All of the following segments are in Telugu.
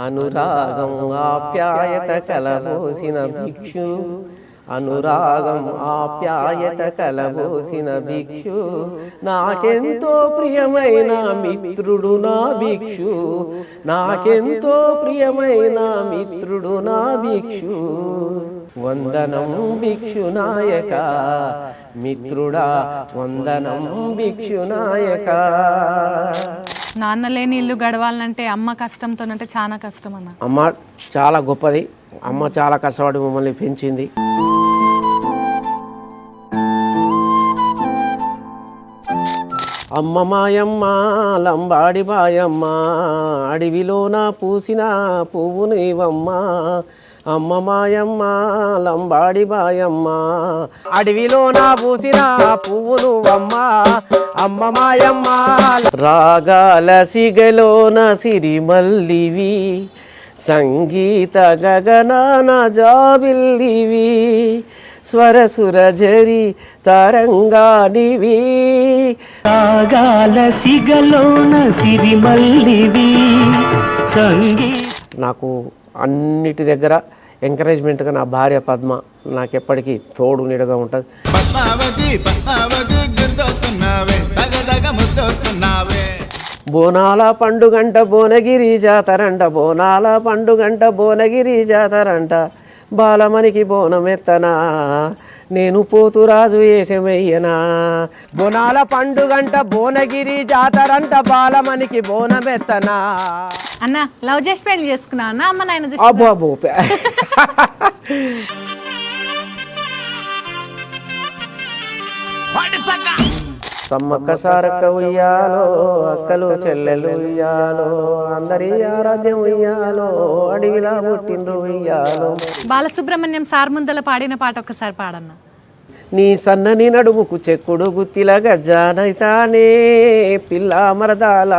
అనురాగం ఆప్యాయత కలబోసిన భిక్షు అనురాగం ఆప్యాయత కలబోసిన భిక్షు నాకెంతో ప్రియమైన మిత్రుడు నా భిక్షు నాకెంతో ప్రియమైన మిత్రుడు నా భిక్షు వందనం భిక్షు నాయక మిత్రుడా వందనం భిక్షు నాయక. నాన్న లేని ఇల్లు గడవాలంటే అమ్మ కష్టంతోనంటే చాలా కష్టం అన్న. అమ్మ చాలా గొప్పది. అమ్మ చాలా కష్టపడి మమ్మల్ని పెంచింది. అమ్మ మాయమ్మ లంబాడి బాయమ్మ అడవిలోన పూసిన పువ్వు నీవమ్మ. అమ్మ మాయమ్మ లంబాడి బాయమ్మ అడవిలోన పూసిన పువ్వు నువ్వమ్మ. అమ్మ మాయమ్మ రాగాల సిగలోన సిరిమల్లివి సంగీత గగనాన జాబిల్లివి స్వరసుర జరి తరంగానివి రాగాల సిగలోన సిరిమల్లివి సంగీత. నాకు అన్నిటి దగ్గర ఎంకరేజ్మెంట్గా నా భార్య పద్మ నాకెప్పటికీ తోడు నీడగా ఉంటుంది. బోనాల పండుగంట భువనగిరి జాతరంట బోనాల పండుగంట భువనగిరి జాతరంట బాలమనికి బోనమెత్తనా నేను పోతురాజు వేసమయ్యనా. బోనాల పండుగంట భువనగిరి జాతరంట బాలమనికి బోనమెత్తనా. అన్న లవ్ చేసి పెళ్లి చేసుకున్నా అన్న అమ్మ నాయన అబ్బో అబ్బో సమ్మక్క సారక్క ఉయ్యాలో అక్కలు చెల్లెలు ఉయ్యాలో అందరి ఆరాధ్యం ఉయ్యాలో అడిగిలా పుట్టిండ్రు ఉయ్యాలో. బాలసుబ్రహ్మణ్యం సార్ ముందల పాడిన పాట ఒక్కసారి పాడన్న. నీ సన్నని నడుముకు చెక్కుడు గుత్తిల గజ్జానైతానే పిల్ల మరదాల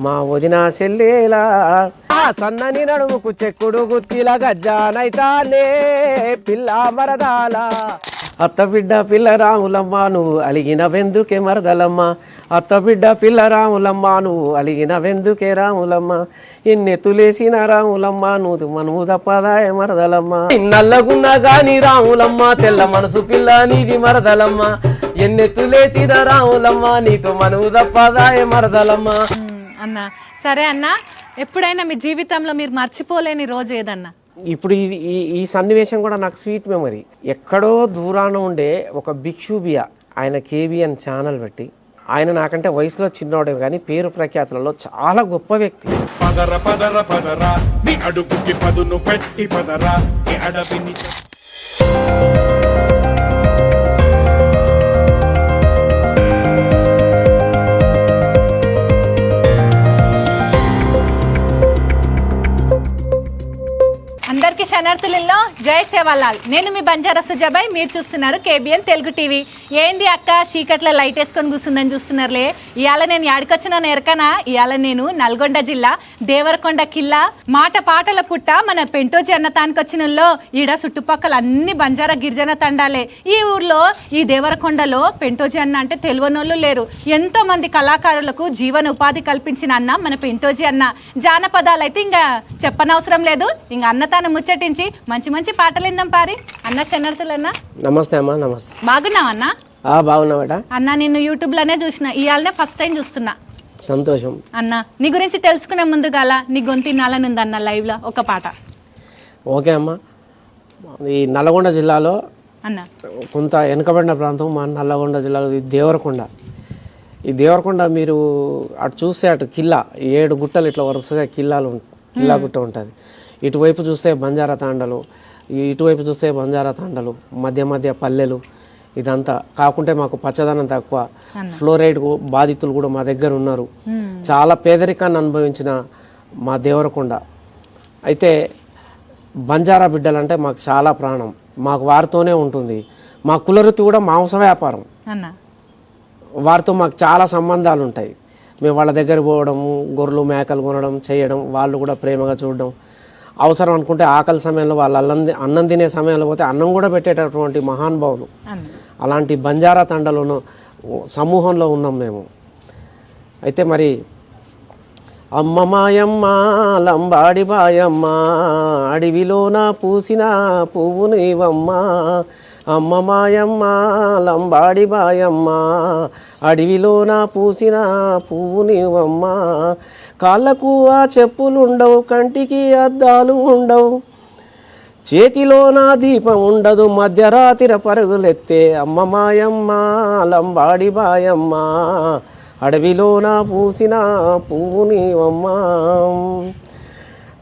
మా వదిన చెల్లేలా. సన్నని నడుముకు చెక్కుడు గుత్తిల గజ్జానైతానే పిల్ల మరదాల. అత్త బిడ్డ పిల్ల రాములమ్మ నువ్వు అలిగిన వెందుకే మరదలమ్మ. అత్త బిడ్డ పిల్ల రాములమ్మ నువ్వు అలిగిన వెందుకే రాములమ్మ. ఎన్నెత్తులేసిన రాములమ్మ నువ్వు మనము తప్పదాయ మరదలమ్మ. నల్లగున్నా గాని రాములమ్మ తెల్ల మనసు పిల్ల నీది మరదలమ్మ. ఎన్నెత్తులేసిన రాములమ్మ నీతో మనము తప్పదాయ మరదలమ్మ. అన్న సరే అన్న, ఎప్పుడైనా మీ జీవితంలో మీరు మర్చిపోలేని రోజు ఏదన్నా? ఇప్పుడు ఈ సన్నివేశం కూడా నాకు స్వీట్ మెమరీ. ఎక్కడో దూరాన ఉండే ఒక భిక్షుబియా ఆయన కేబిఎన్ ఛానల్ పెట్టి ఆయన నాకంటే వయసులో చిన్నోడే కానీ పేరు ప్రఖ్యాతులలో చాలా గొప్ప వ్యక్తి. పదర పదర పదరా నీ అడుగుకి పదును పెట్టి పదరా నీ అడవిని. అందరికీ శనార్థులలో జై సేవాలాల్. నేను మీ బంజారా సుజాబాయ్, మీరు చూస్తున్నారు కేబిఎన్ తెలుగు టీవీ. ఏంది అక్క చీకట్లో లైట్ వేసుకొని కూర్చుందని చూస్తున్నారులే. ఇవాళ నేను యాడికొచ్చినా ఎరకనా, ఇవాళ నేను నల్గొండ జిల్లా దేవరకొండ కిల్లా మాట పాటల పుట్ట మన పెంటోజీ అన్నతానికి వచ్చినలో. ఈడ చుట్టుపక్కల అన్ని బంజారా గిరిజన తండాలే. ఈ ఊర్లో ఈ దేవరకొండలో పెంటోజీ అన్న అంటే తెలియనోళ్ళు లేరు. ఎంతో మంది కళాకారులకు జీవన ఉపాధి కల్పించిన అన్న మన పెంటోజీ అన్న. జానపదాలు అయితే ఇంకా చెప్పనవసరం లేదు. ఇంకా అన్నతాను ముచ్చటించి మంచి మంచి పాటలు విందాం పారి. అన్న శనార్థులన్నా నమస్తే అమ్మా. నమస్తే. బాగున్నావు అన్న? బాగున్నావాట అన్న. నిన్ను యూట్యూబ్ లోనే చూసిన, ఇవాళనే ఫస్ట్ టైం చూస్తున్నా. సంతోషం అన్న. నీ గురించి తెలుసుకునే ముందుగాల నీ గొంతు వినాలని ఉంది అన్న లైవ్ లో ఒక పాట. ఓకే అమ్మా. ఈ నల్లగొండ జిల్లాలో అన్న కొంత వెనుకబడిన ప్రాంతం మా నల్లగొండ జిల్లాలో దేవరకొండ. ఈ దేవరకొండ మీరు అటు చూస్తే అటు కిల్లా 7 గుట్టలు ఇట్లా వరుసగా కిల్లా గుట్ట ఉంటుంది. ఇటువైపు చూస్తే బంజారా తాండలు, ఇటువైపు చూస్తే బంజారా తాండలు, మధ్య మధ్య పల్లెలు. ఇదంతా కాకుంటే మాకు పచ్చదనం తక్కువ, ఫ్లోరైడ్ బాధితులు కూడా మా దగ్గర ఉన్నారు. చాలా పేదరికాన్ని అనుభవించిన మా దేవరకొండ. అయితే బంజారా బిడ్డలంటే మాకు చాలా ప్రాణం. మాకు వారితోనే ఉంటుంది. మా కులవృత్తి కూడా మాంస వ్యాపారం. వారితో మాకు చాలా సంబంధాలు ఉంటాయి. మేము వాళ్ళ దగ్గర పోవడం, గొర్రెలు మేకలు కొనడం చేయడం, వాళ్ళు కూడా ప్రేమగా చూడడం. అవసరం అనుకుంటే ఆకలి సమయంలో వాళ్ళు అన్నం తినే సమయంలో పోతే అన్నం కూడా పెట్టేటటువంటి మహానుభావులు. అలాంటి బంజారా తండలోనూ సమూహంలో ఉన్నాం మేము. అయితే మరి అమ్మ మాయమ్మ లంబాడి బాయమ్మ అడవిలోన పూసిన పువ్వు నీవమ్మ అమ్మ మాయమ్మ లంబాడి బాయమ్మ అడవిలోన పూసిన పువ్వు నీవమ్మ కాళ్ళకు ఆ చెప్పులుండవు కంటికి అద్దాలు ఉండవు చేతిలో నా దీపం ఉండదు మధ్యరాత్రి పరుగులెత్తే అమ్మ మాయమ్మ లంబాడి బాయమ్మ అడవిలోన పూసిన పువ్వు నీవమ్మ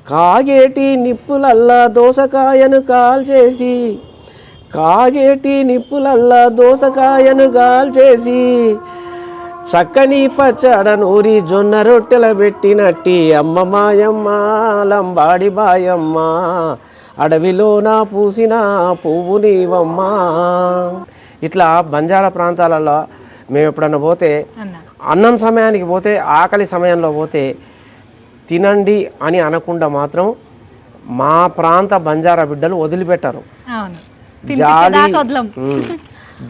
కాగేటి నిప్పులల్లా దోసకాయను కాల్చేసి కాగేటి నిప్పులల్లా దోసకాయను కాల్చేసి చక్కని పచ్చడ నూరి జొన్న రొట్టెల పెట్టినట్టి అమ్మ మాయమ్మ లంబాడి బాయమ్మ అడవిలోన పూసిన పువ్వు నీవమ్మ. ఇట్లా బంజారా ప్రాంతాలలో మేము ఎప్పుడన్నా పోతే అన్నం సమయానికి పోతే ఆకలి సమయంలో పోతే తినండి అని అనకుండా మాత్రం మా ప్రాంత బంజారా బిడ్డలు వదిలిపెట్టారు.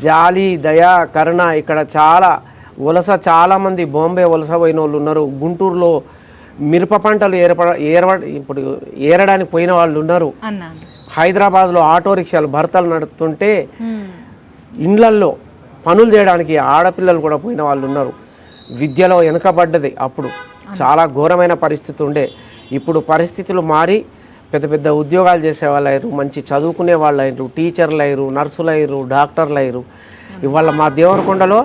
జాలి దయ కరుణ ఇక్కడ చాలా చాలామంది బాంబే వలస పోయిన వాళ్ళు ఉన్నారు. గుంటూరులో మిరప పంటలు ఇప్పుడు ఏరడానికి పోయిన వాళ్ళు ఉన్నారు. హైదరాబాద్లో ఆటో రిక్షాలు భర్తలు నడుపుతుంటే ఇండ్లల్లో పనులు చేయడానికి ఆడపిల్లలు కూడా పోయిన వాళ్ళు ఉన్నారు. విద్యలో వెనుకబడ్డది అప్పుడు చాలా ఘోరమైన పరిస్థితి ఉండే. ఇప్పుడు పరిస్థితులు మారి పెద్ద పెద్ద ఉద్యోగాలు చేసే వాళ్ళు అయ్యారు, మంచి చదువుకునే వాళ్ళు అయ్యారు, టీచర్లు అయ్యారు, నర్సులు అయ్యారు, డాక్టర్లు అయ్యారు. ఇవాళ మా దేవరకొండలో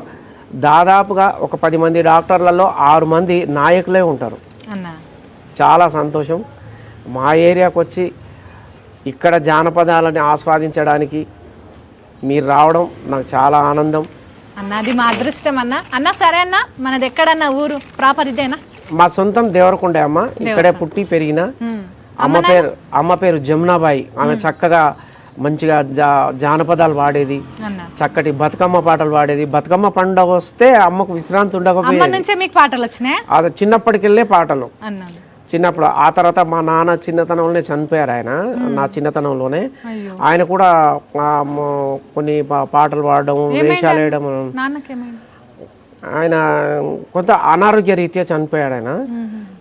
దాదాపుగా ఒక 10 మంది డాక్టర్లలో 6 మంది నాయకులే ఉంటారు. చాలా సంతోషం. మా ఏరియాకు వచ్చి ఇక్కడ జానపదాలని ఆస్వాదించడానికి మీరు రావడం నాకు చాలా ఆనందం అన్నది. మా అదృష్టం అన్న. సరే అన్న, మనది ఎక్కడన్నా ఊరు ప్రాపర్ ఇదేనా? మా సొంతం దేవరకొండ అమ్మ. ఇక్కడే పుట్టి పెరిగిన. అమ్మ పేరు జమునాబాయి. ఆమె చక్కగా మంచిగా జానపదాలు పాడేది, చక్కటి బతుకమ్మ పాటలు పాడేది. బతుకమ్మ పండుగ వస్తే అమ్మకు విశ్రాంతి ఉండకపోయేది. అది చిన్నప్పటికెళ్ళే పాటలు చిన్నప్పుడు. ఆ తర్వాత మా నాన్న చిన్నతనంలోనే చనిపోయారు. ఆయన నా చిన్నతనంలోనే. ఆయన కూడా కొన్ని పాటలు పాడడం, వేషాలు వేయడం. ఆయన కొంత అనారోగ్య రీత్యా చనిపోయాడు ఆయన.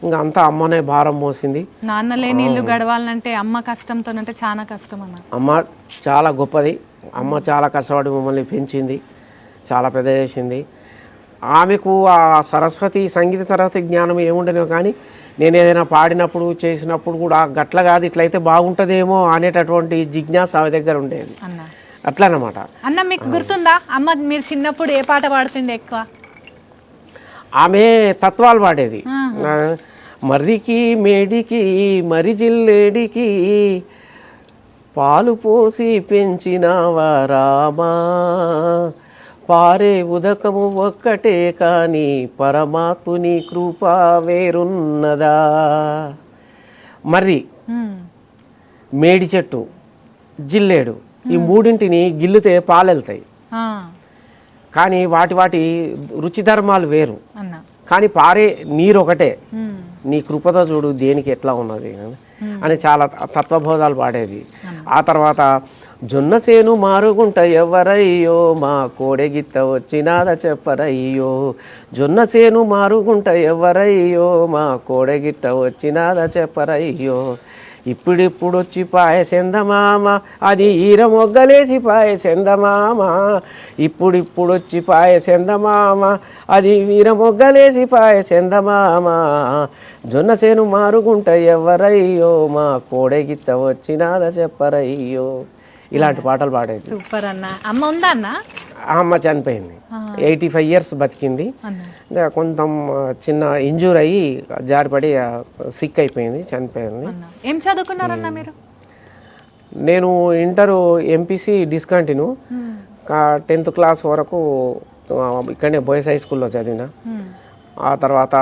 ఇంకా అంతా అమ్మనే భారం మోసింది. నాన్న లేని ఇల్లు గడవాలంటే అమ్మ కష్టంతో చాలా కష్టం అన్న. అమ్మ చాలా గొప్పది. అమ్మ చాలా కష్టపడి మమ్మల్ని పెంచింది, చాలా పెద్ద చేసింది. ఆమెకు ఆ సంగీత సరస్వతి జ్ఞానం ఏముండేనో కానీ నేను ఏదైనా పాడినప్పుడు చేసినప్పుడు కూడా గట్ల కాదు ఇట్లయితే బాగుంటుందేమో అనేటటువంటి జిజ్ఞాస ఆమె దగ్గర ఉండేది. అట్లనమాట. అన్న మీకు గుర్తుందా అమ్మ మీరు చిన్నప్పుడు ఏ పాట పాడుతుండే ఎక్కువ? ఆమె తత్వాలు పాడేది. మర్రికి మేడికి మరి జిల్లేడికి పాలు పోసి పెంచినవా రామా పారే ఉదకము ఒక్కటే కాని పరమాత్ముని కృప వేరున్నదా. మర్రి, మేడి చెట్టు, జిల్లేడు ఈ మూడింటిని గిల్లితే పాలెళ్తాయి. కానీ వాటి రుచి ధర్మాలు వేరు. కానీ పారే నీరు ఒకటే. నీ కృపతో చూడు దేనికి ఎట్లా ఉన్నది అని చాలా తత్వబోధాలు పాడేది. ఆ తర్వాత జొన్న సేను మారుగుంట ఎవరయ్యో మా కోడెగిత్త వచ్చినాద చెప్పరయ్యో. జొన్న సేను మారుగుంట ఎవరయ్యో మా కోడెగిత్త వచ్చినాద చెప్పరయ్యో. ఇప్పుడిప్పుడు వచ్చి పాయ సెందమామ అది ఈర మొగ్గలేసి పాయ సెందమామ. ఇప్పుడిప్పుడు వచ్చి పాయ సెందమామ అది వీర మొగ్గలేసి పాయ సెందమామ. జొన్న సేను మారుగుంట ఎవరయ్యో మా కోడెగిత్త వచ్చినాద చెప్పరయ్యో. ఇలాంటి పాటలు పాడేది. సూపర్ అన్న. అమ్మ ఉందా అన్న? అమ్మ చనిపోయింది. 85 years బతికింది. కొంత చిన్న ఇంజూర్ అయ్యి జారిపడి సిక్ అయిపోయింది, చనిపోయింది. ఏం చదువుకున్నారన్న మీరు? నేను inter MPC discontinue. 10th class వరకు ఇక్కడనే బాయ్స్ హై స్కూల్లో చదివిన. ఆ తర్వాత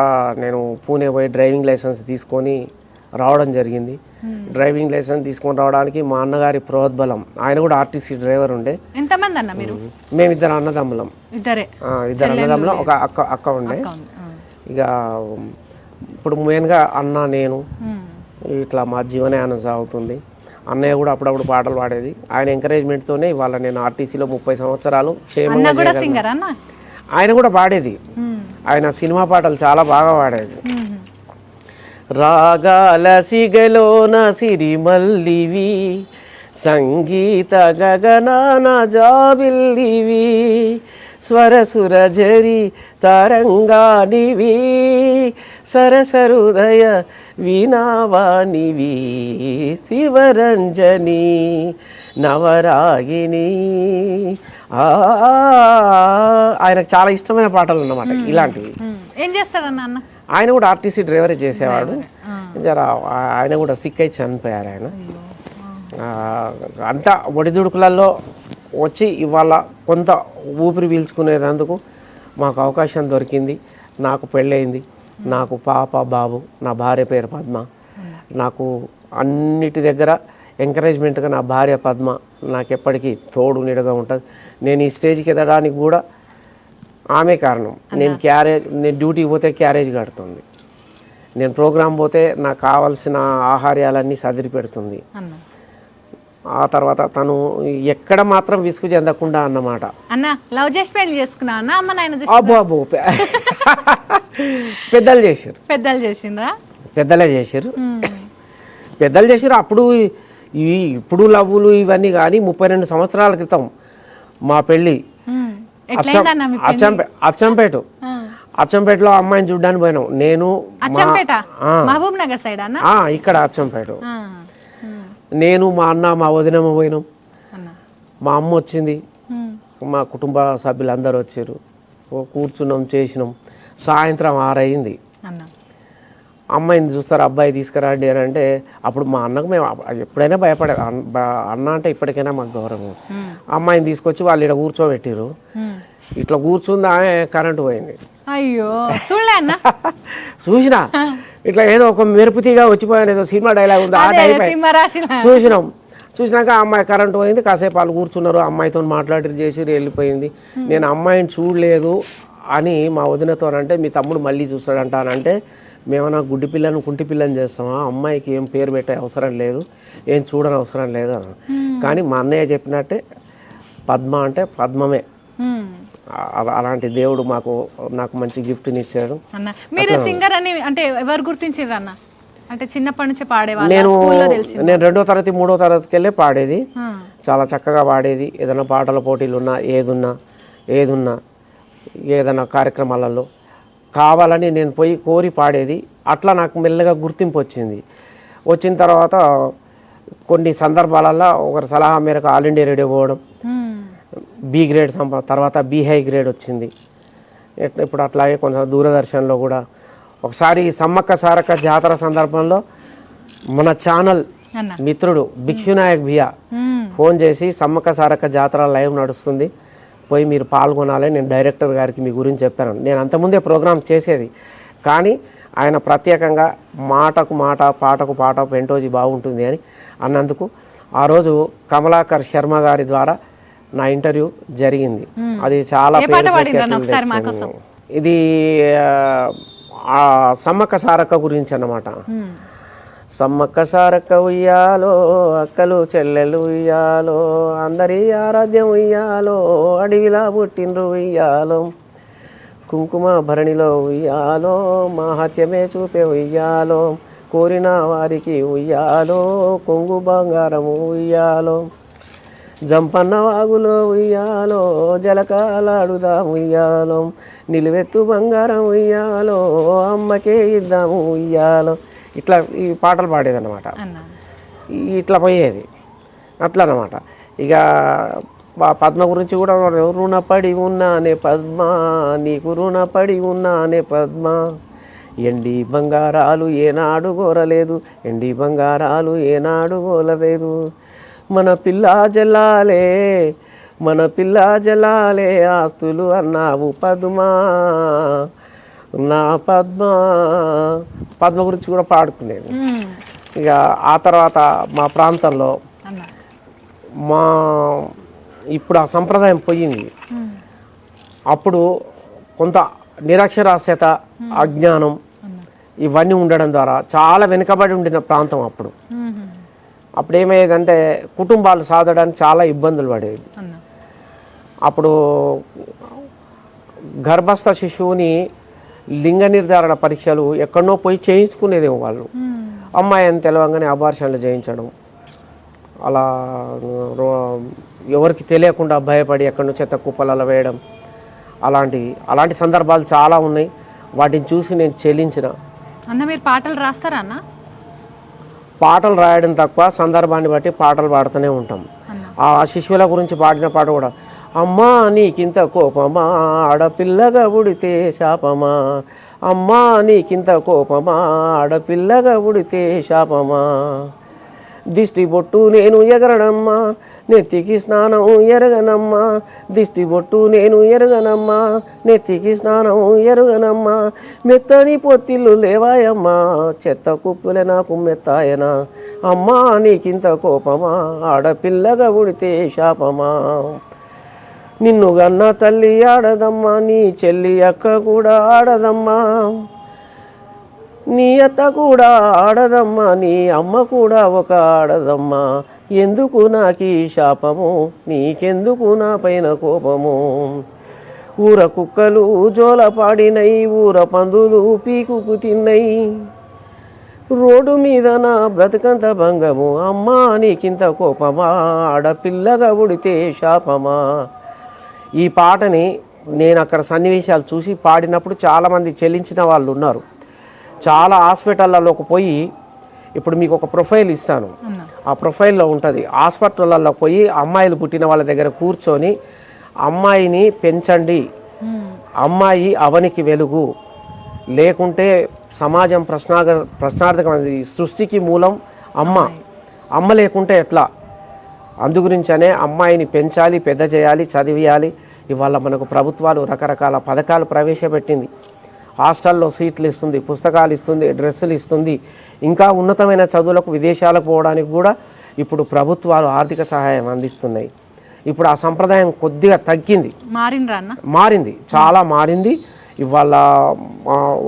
నేను పూణే పోయి డ్రైవింగ్ లైసెన్స్ తీసుకొని రావడం జరిగింది. డ్రైవింగ్ లైసెన్స్ తీసుకొని రావడానికి మా అన్నగారి ప్రోద్బలం. ఆయన కూడా ఆర్టీసీ డ్రైవర్ ఉండే. ఎంతమంది అన్న మీరు? మేమిద్దరు అన్నదమ్ములం. ఇద్దరు అన్నదమ్ములం, ఒక అక్క ఉండే. ఇక ఇప్పుడు మెయిన్గా అన్న నేను ఇట్లా మా జీవనయానం సాగుతుంది. అన్నయ్య కూడా అప్పుడప్పుడు పాటలు పాడేది. ఆయన ఎంకరేజ్మెంట్తోనే ఇవాళ నేను ఆర్టీసీలో 30 సంవత్సరాలు క్షేమంగా. ఆయన కూడా పాడేది. ఆయన సినిమా పాటలు చాలా బాగా పాడేది. రాగాల సిగలోన సిరిమల్లివి సంగీత గగనాన జాబిల్లివి స్వరసుర జరి తరంగానివి సరసరుదయ వీణావానివి శివరంజని నవరాగిని. ఆయనకు చాలా ఇష్టమైన పాటలు అన్నమాట ఇలాంటివి. ఏం చేస్తాడన్న అన్న? ఆయన కూడా ఆర్టీసీ డ్రైవరే చేసేవాడు. జర ఆయన కూడా సిక్ అయి చనిపోయారు ఆయన. అంతా ఒడిదుడుకులలో వచ్చి ఇవాళ కొంత ఊపిరి పీల్చుకునేందుకు మాకు అవకాశం దొరికింది. నాకు పెళ్ళయింది, నాకు పాప బాబు, నా భార్య పేరు పద్మ. నాకు అన్నిటి దగ్గర ఎంకరేజ్మెంట్గా నా భార్య పద్మ నాకు ఎప్పటికీ తోడు నీడగా ఉంటుంది. నేను ఈ స్టేజ్కి ఎదగడానికి కూడా ఆమె కారణం. నేను డ్యూటీకి పోతే క్యారేజ్ కడుతుంది, నేను ప్రోగ్రామ్ పోతే నాకు కావాల్సిన ఆహార్యాలన్నీ సదిరి పెడుతుంది. ఆ తర్వాత తను ఎక్కడ మాత్రం విసుగు చెందకుండా అన్నమాట. అన్న లవ్ చేసి పెళ్లి చేసుకున్నా అన్న? అమ్మ నాయన అబ్బో పెద్దలు చేశారు. పెద్దలు చేసిండ్రా? పెద్దలే చేశారు, పెద్దలు చేశారు. అప్పుడు ఇప్పుడు లవ్వులు ఇవన్నీ కానీ 32 సంవత్సరాల క్రితం మా పెళ్ళి అచ్చంపేటలో అమ్మాయిని చూడ్డానికి పోయినాం. నేను మహబూబ్ నగర్ సైడ్ అన్న, ఇక్కడ అచ్చంపేట. నేను మా అన్న మా వదినమ్మ పోయినాం. మా అమ్మ వచ్చింది, మా కుటుంబ సభ్యులందరూ వచ్చారు, కూర్చున్నాం, చేసినాం. సాయంత్రం 6 అయింది. అమ్మాయిని చూస్తారు, అబ్బాయి తీసుకురండి అని అంటే అప్పుడు మా అన్నకు మేము ఎప్పుడైనా భయపడే, అన్న అంటే ఇప్పటికైనా మాకు గౌరవం. అమ్మాయిని తీసుకొచ్చి వాళ్ళు ఇక్కడ కూర్చోబెట్టిరు. ఇట్లా కూర్చుంది, ఆమె కరెంటు పోయింది. అయ్యో చూసినా ఇట్లా ఏదో ఒక మెరుపుతీగా వచ్చిపోయాను, ఏదో సినిమా డైలాగ్ ఉంది ఆ టైప్ చూసినాం. చూసినాక అమ్మాయి కరెంటు పోయింది. కాసేపు వాళ్ళు కూర్చున్నారు, అమ్మాయితో మాట్లాడి చేసి వెళ్ళిపోయింది. నేను అమ్మాయిని చూడలేదు అని మా వదినతో అంటే మీ తమ్ముడు మళ్ళీ చూస్తాడంట అని అంటే, మేమన్నా గుడ్డి పిల్లను కుంటి పిల్లని చేస్తామా, అమ్మాయికి ఏం పేరు పెట్టే అవసరం లేదు, ఏం చూడని అవసరం లేదు అని. కానీ మా అన్నయ్య చెప్పినట్టే పద్మ అంటే పద్మమే. అలాంటి దేవుడు నాకు మంచి గిఫ్ట్ని ఇచ్చాడు. మీరు సింగర్ అని అంటే ఎవరు గుర్తించారు అన్న? అంటే చిన్నప్పటి నుంచి పాడేవాళ్ళు? నేను 2వ తరగతి 3వ తరగతికి వెళ్ళి పాడేది, చాలా చక్కగా పాడేది. ఏదైనా పాటల పోటీలు ఉన్నా, ఏదున్నా ఏదైనా కార్యక్రమాలలో కావాలని నేను పోయి కోరి పాడేది. అట్లా నాకు మెల్లగా గుర్తింపు వచ్చిన తర్వాత కొన్ని సందర్భాలలో ఒకరి సలహా మేరకు ఆల్ ఇండియా రేడియో పోవడం, బి గ్రేడ్ తర్వాత బి హై గ్రేడ్ వచ్చింది. ఇప్పుడు అట్లాగే కొంచెం దూరదర్శన్లో కూడా ఒకసారి సమ్మక్క సారక్క జాతర సందర్భంలో మన ఛానల్ మిత్రుడు భిక్షునాయక్ భియా ఫోన్ చేసి సమ్మక్క సారక్క జాతర లైవ్ నడుస్తుంది, పోయి మీరు పాల్గొనాలి, నేను డైరెక్టర్ గారికి మీ గురించి చెప్పాను. నేను అంతకుముందే ప్రోగ్రామ్ చేసేది, కానీ ఆయన ప్రత్యేకంగా మాటకు మాట పాటకు పాట పెంటోజీ బాగుంటుంది అని అన్నందుకు ఆ రోజు కమలాకర్ శర్మ గారి ద్వారా నా ఇంటర్వ్యూ జరిగింది. అది చాలా ఇది సమ్మక్క సారక్క గురించి అన్నమాట. సమ్మక్క సారక్క ఉయ్యాలో, అక్కలు చెల్లెలు ఉయ్యాలో, అందరి ఆరాధ్యం ఉయ్యాలో, అడవిలా పుట్టిండ్రు ఉయ్యాలో, కుంకుమ భరణిలో ఉయ్యాలో, మాహత్యమే చూపే ఉయ్యాలో, కోరిన వారికి ఉయ్యాలో, కొంగు బంగారము ఉయ్యాలో, జంపన్న వాగులో ఉయ్యాలో, జలకాలాడుదాం ఉయ్యాలో, నిలువెత్తు బంగారం ఉయ్యాలో, అమ్మకే ఇద్దాము ఉయ్యాలో. ఇట్లా ఈ పాటలు పాడేదన్నమాట. ఇట్లా పోయేది అట్లా అన్నమాట. ఇక పద్మ గురించి కూడా రుణపడి ఉన్నానే పద్మ, నీకు రుణపడి ఉన్నానే పద్మ, ఎండి బంగారాలు ఏనాడు కోరలేదు, ఎండి బంగారాలు ఏనాడు కోరలేదు, మన పిల్ల జల్లాలే ఆస్తులు అన్నావు పద్మ, నా పద్మ గురించి కూడా పాడుకునేది. ఇక ఆ తర్వాత మా ప్రాంతంలో ఇప్పుడు ఆ సంప్రదాయం పోయింది. అప్పుడు కొంత నిరక్షరాస్యత, అజ్ఞానం ఇవన్నీ ఉండడం ద్వారా చాలా వెనుకబడి ఉండిన ప్రాంతం. అప్పుడు ఏమయ్యేదంటే కుటుంబాలు సాధడానికి చాలా ఇబ్బందులు పడేవి. అప్పుడు గర్భస్థ శిశువుని లింగ నిర్ధారణ పరీక్షలు ఎక్కడనో పోయి చేయించుకునేదేమో వాళ్ళు. అమ్మాయి అని తెలవంగానే అబార్షన్లు చేయించడం, అలా ఎవరికి తెలియకుండా భయపడి ఎక్కడో చెత్త కుప్పలలో వేయడం, అలాంటి సందర్భాలు చాలా ఉన్నాయి. వాటిని చూసి నేను చెల్లించిన. అన్న మీరు పాటలు రాస్తారా అన్న? పాటలు రాయడం తక్కువ, సందర్భాన్ని బట్టి పాటలు పాడుతూనే ఉంటాం. ఆ శిశువుల గురించి పాడిన పాట కూడా, అమ్మా నీకింత కోపమా ఆడపిల్లగా ఉడితే శాపమా, అమ్మా నీకింత కోపమా ఆడపిల్లగా ఉడితే శాపమా, దిష్టి బొట్టు నేను ఎగరనమ్మా నెత్తికి స్నానం ఎరగనమ్మా, దిష్టి బొట్టు నేను ఎరగనమ్మా నెత్తికి స్నానం ఎరగనమ్మా, మెత్తని పొత్తిళ్ళు లేవాయమ్మా చెత్త కుప్పులే నాకు మెత్తాయనా, అమ్మా నీకింత కోపమా ఆడపిల్లగా ఉడితే శాపమా, నిన్ను గన్న తల్లి ఆడదమ్మా నీ చెల్లి అక్క కూడా ఆడదమ్మా, నీ అత్త కూడా ఆడదమ్మా నీ అమ్మ కూడా ఒక ఆడదమ్మా, ఎందుకు నాకీ శాపము నీకెందుకు నా పైన కోపము, ఊర కుక్కలు జోల పాడినై ఊర పందులు పీకుకు తిన్నై, రోడ్డు మీద నా బ్రతుకంత భంగము, అమ్మా నీకింత కోపమా ఆడపిల్లగా ఉడితే శాపమా. ఈ పాటని నేను అక్కడ సన్నివేశాలు చూసి పాడినప్పుడు చాలామంది చెల్లించిన వాళ్ళు ఉన్నారు. చాలా హాస్పిటళ్ళలోకి పోయి, ఇప్పుడు మీకు ఒక ప్రొఫైల్ ఇస్తాను, ఆ ప్రొఫైల్లో ఉంటుంది. హాస్పిటళ్ళల్లో పోయి అమ్మాయిలు పుట్టిన వాళ్ళ దగ్గర కూర్చొని అమ్మాయిని పెంచండి, అమ్మాయి అవనికి వెలుగు, లేకుంటే సమాజం ప్రశ్నార్థకమైనది, సృష్టికి మూలం అమ్మ లేకుంటే ఎట్లా, అందుగురించనే అమ్మాయిని పెంచాలి, పెద్ద చేయాలి, చదివియాలి. ఇవాళ మనకు ప్రభుత్వాలు రకరకాల పథకాలు ప్రవేశపెట్టింది. హాస్టల్లో సీట్లు ఇస్తుంది, పుస్తకాలు ఇస్తుంది, డ్రెస్సులు ఇస్తుంది. ఇంకా ఉన్నతమైన చదువులకు విదేశాలకు పోవడానికి కూడా ఇప్పుడు ప్రభుత్వాలు ఆర్థిక సహాయం అందిస్తున్నాయి. ఇప్పుడు ఆ సంప్రదాయం కొద్దిగా తగ్గింది, మారింది, చాలా మారింది. ఇవాళ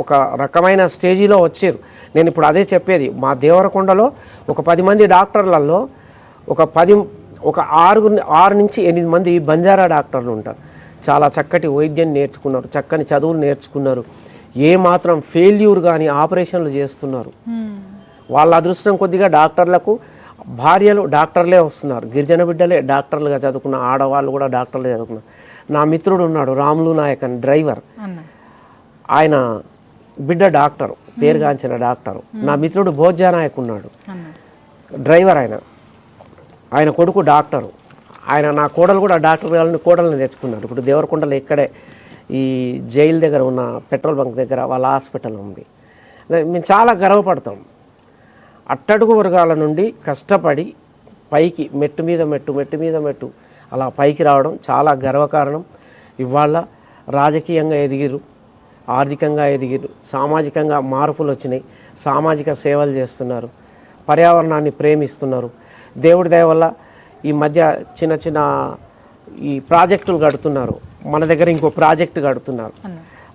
ఒక రకమైన స్టేజీలో వచ్చారు. నేను ఇప్పుడు అదే చెప్పేది, మా దేవరకొండలో ఒక 10 మంది డాక్టర్లలో ఒక 6 నుంచి 8 మంది బంజారా డాక్టర్లు ఉంటారు. చాలా చక్కటి వైద్యం నేర్చుకున్నారు, చక్కని చదువులు నేర్చుకున్నారు, ఏ మాత్రం ఫెయిల్యూర్ కానీ ఆపరేషన్లు చేస్తున్నారు. వాళ్ళ అదృష్టం కొద్దిగా డాక్టర్లకు భార్యలు డాక్టర్లే వస్తున్నారు, గిరిజన బిడ్డలే డాక్టర్లుగా చదువుకున్న ఆడవాళ్ళు కూడా డాక్టర్లే చదువుకున్నారు. నా మిత్రుడు ఉన్నాడు రాములు నాయక్ అని డ్రైవర్, ఆయన బిడ్డ డాక్టరు, పేరుగాంచిన డాక్టరు. నా మిత్రుడు భోజ్యానాయక్ ఉన్నాడు, డ్రైవర్, ఆయన కొడుకు డాక్టరు. నా కోడలు కూడా డాక్టర్ కోడల్ని తెచ్చుకున్నాడు. ఇప్పుడు దేవరకొండలో ఇక్కడే ఈ జైలు దగ్గర ఉన్న పెట్రోల్ బంక్ దగ్గర వాళ్ళ హాస్పిటల్ ఉంది. మేము చాలా గర్వపడతాం. అట్టడుగు వర్గాల నుండి కష్టపడి పైకి మెట్టు మీద మెట్టు అలా పైకి రావడం చాలా గర్వకారణం. ఇవాళ రాజకీయంగా ఎదిగిరు, ఆర్థికంగా ఎదిగిరు, సామాజికంగా మార్పులు వచ్చినాయి, సామాజిక సేవలు చేస్తున్నారు, పర్యావరణాన్ని ప్రేమిస్తున్నారు. దేవుడి దయ వల్ల ఈ మధ్య చిన్న ఈ ప్రాజెక్టులు కడుతున్నారు. మన దగ్గర ఇంకో ప్రాజెక్టు కడుతున్నారు.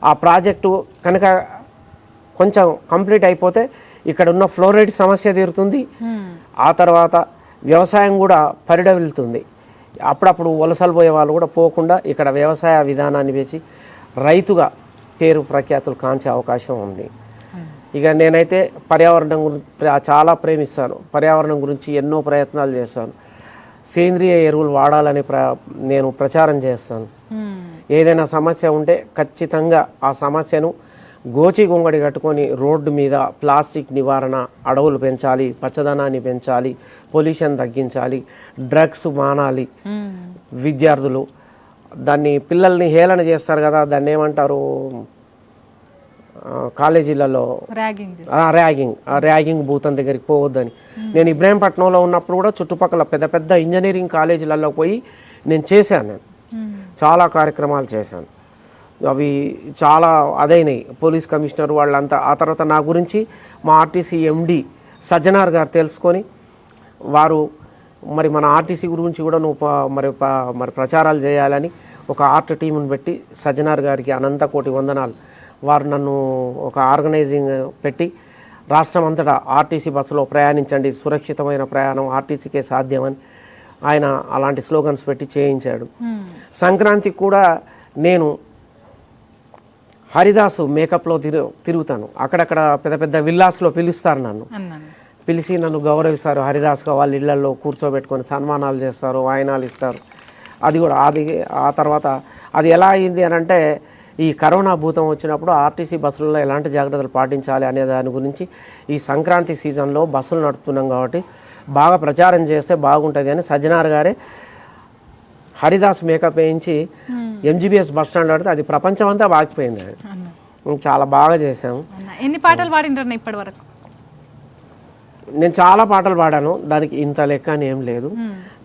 ఆ ప్రాజెక్టు కనుక కొంచెం కంప్లీట్ అయిపోతే ఇక్కడ ఉన్న ఫ్లోరైడ్ సమస్య తీరుతుంది. ఆ తర్వాత వ్యవసాయం కూడా పరిడవిల్లుతుంది. అప్పుడప్పుడు వలసలు పోయే వాళ్ళు కూడా పోకుండా ఇక్కడ వ్యవసాయ విధానాన్ని వేసి రైతుగా పేరు ప్రఖ్యాతులు కాంచే అవకాశం ఉంది. ఇక నేనైతే పర్యావరణం గురించి చాలా ప్రేమిస్తాను, పర్యావరణం గురించి ఎన్నో ప్రయత్నాలు చేస్తాను. సేంద్రియ ఎరువులు వాడాలని నేను ప్రచారం చేస్తాను. ఏదైనా సమస్య ఉంటే ఖచ్చితంగా ఆ సమస్యను గోచి గొంగడి కట్టుకొని రోడ్డు మీద ప్లాస్టిక్ నివారణ, అడవులు పెంచాలి, పచ్చదనాన్ని పెంచాలి, పొల్యూషన్ తగ్గించాలి, డ్రగ్స్ మానాలి. విద్యార్థులు దాన్ని పిల్లల్ని హేళన చేస్తారు కదా, దాన్ని ఏమంటారు కాలేజీలలో, ర్యాగింగ్ భూతం దగ్గరికి పోవద్దని. నేను ఇబ్రాహీంపట్నంలో ఉన్నప్పుడు కూడా చుట్టుపక్కల పెద్ద ఇంజనీరింగ్ కాలేజీలలో పోయి నేను చేశాను. చాలా కార్యక్రమాలు చేశాను, అవి చాలా అదైనాయి. పోలీస్ కమిషనర్ వాళ్ళంతా ఆ తర్వాత నా గురించి మా ఆర్టీసీ ఎండి సజ్జనార్ గారు తెలుసుకొని వారు మరి మన ఆర్టీసీ గురించి కూడా నువ్వు మరి ప్రచారాలు చేయాలని ఒక ఆర్ట్ టీముని పెట్టి సజ్జనార్ గారికి అనంత కోటి వందనాలు. వారు నన్ను ఒక ఆర్గనైజింగ్ పెట్టి రాష్ట్రం అంతటా ఆర్టీసీ బస్సులో ప్రయాణించండి, సురక్షితమైన ప్రయాణం ఆర్టీసీకే సాధ్యమని ఆయన అలాంటి స్లోగన్స్ పెట్టి చేయించాడు. సంక్రాంతికి కూడా నేను హరిదాసు మేకప్లో తిరుగుతాను. అక్కడక్కడ పెద్ద పెద్ద విల్లాస్లో పిలుస్తారు నన్ను. అన్నాను. పిలిచి నన్ను గౌరవిస్తారు. హరిదాస్గా వాళ్ళ ఇళ్లలో కూర్చోబెట్టుకొని సన్మానాలు చేస్తారు, వాయినాలు ఇస్తారు. అది కూడా ఆ తర్వాత అది ఎలా అయింది అని అంటే, ఈ కరోనా భూతం వచ్చినప్పుడు ఆర్టీసీ బస్సులలో ఎలాంటి జాగ్రత్తలు పాటించాలి అనే దాని గురించి ఈ సంక్రాంతి సీజన్లో బస్సులు నడుపుతున్నాం కాబట్టి బాగా ప్రచారం చేస్తే బాగుంటుంది అని సజ్జనార్ గారే హరిదాస్ మేకప్ వేయించి ఎంజీబీఎస్ బస్ స్టాండ్ ఆడితే అది ప్రపంచం అంతా బాగిపోయింది. చాలా బాగా చేసాము. ఎన్ని పాటలు పాడిండ్రన్న ఇప్పటి వరకు? నేను చాలా పాటలు పాడాను, దానికి ఇంత లెక్క అని ఏం లేదు.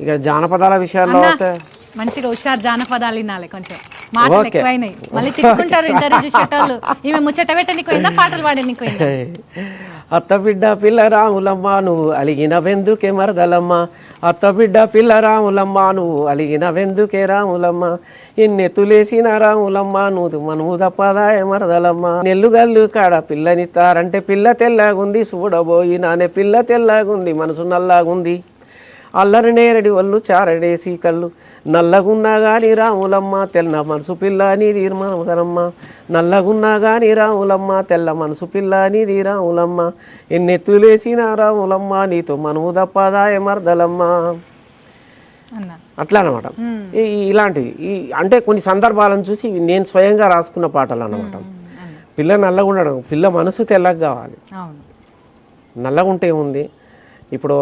ఇక జానపదాల విషయాల్లో వస్తే మంచిగా హుషారు జానపదాలు వినాలి, కొంచెం మాటలు ఎక్కువైనాయి, మళ్ళీ తిట్టుకుంటారు ఇంటర్వ్యూ చూసేటోళ్ళు. ఈమె ముచ్చట పెట్టనికి పోయిందా, పాటలు పాడడానికి పోయిందా? అత్త బిడ్డ పిల్ల రాములమ్మ నువ్వు అలిగిన వెందుకే మరదలమ్మ, అత్త బిడ్డ పిల్ల రాములమ్మ నువ్వు అలిగిన వెందుకే రాములమ్మ, ఎన్నెత్తులేసిన రాములమ్మ నువ్వు మనము తప్పదాయ మరదలమ్మ, నెల్లుగల్లు కాడ పిల్లనిస్తారంటే పిల్ల తెల్లగుంది చూడబోయినానే పిల్ల తెల్లగుంది మనసు నల్లగుంది, అల్లరి నేరడి ఒళ్ళు చారడేసి కళ్ళు నల్లగున్నా గాని రాములమ్మ తెల్ల మనసు పిల్ల నీది మరదలమ్మ, నల్లగున్నా గాని రాములమ్మ తెల్ల మనసు పిల్ల నీది రాములమ్మ, ఎన్నెత్తులేసిన రాములమ్మ నీతో మనము తప్పదాయ మరదలమ్మ. అట్లా అనమాట. ఇలాంటివి అంటే కొన్ని సందర్భాలను చూసి నేను స్వయంగా రాసుకున్న పాటలు అన్నమాట. పిల్ల నల్లగా ఉండడం, పిల్ల మనసు తెల్లగా కావాలి. నల్లగా ఉంటే ఉంది. ఇప్పుడు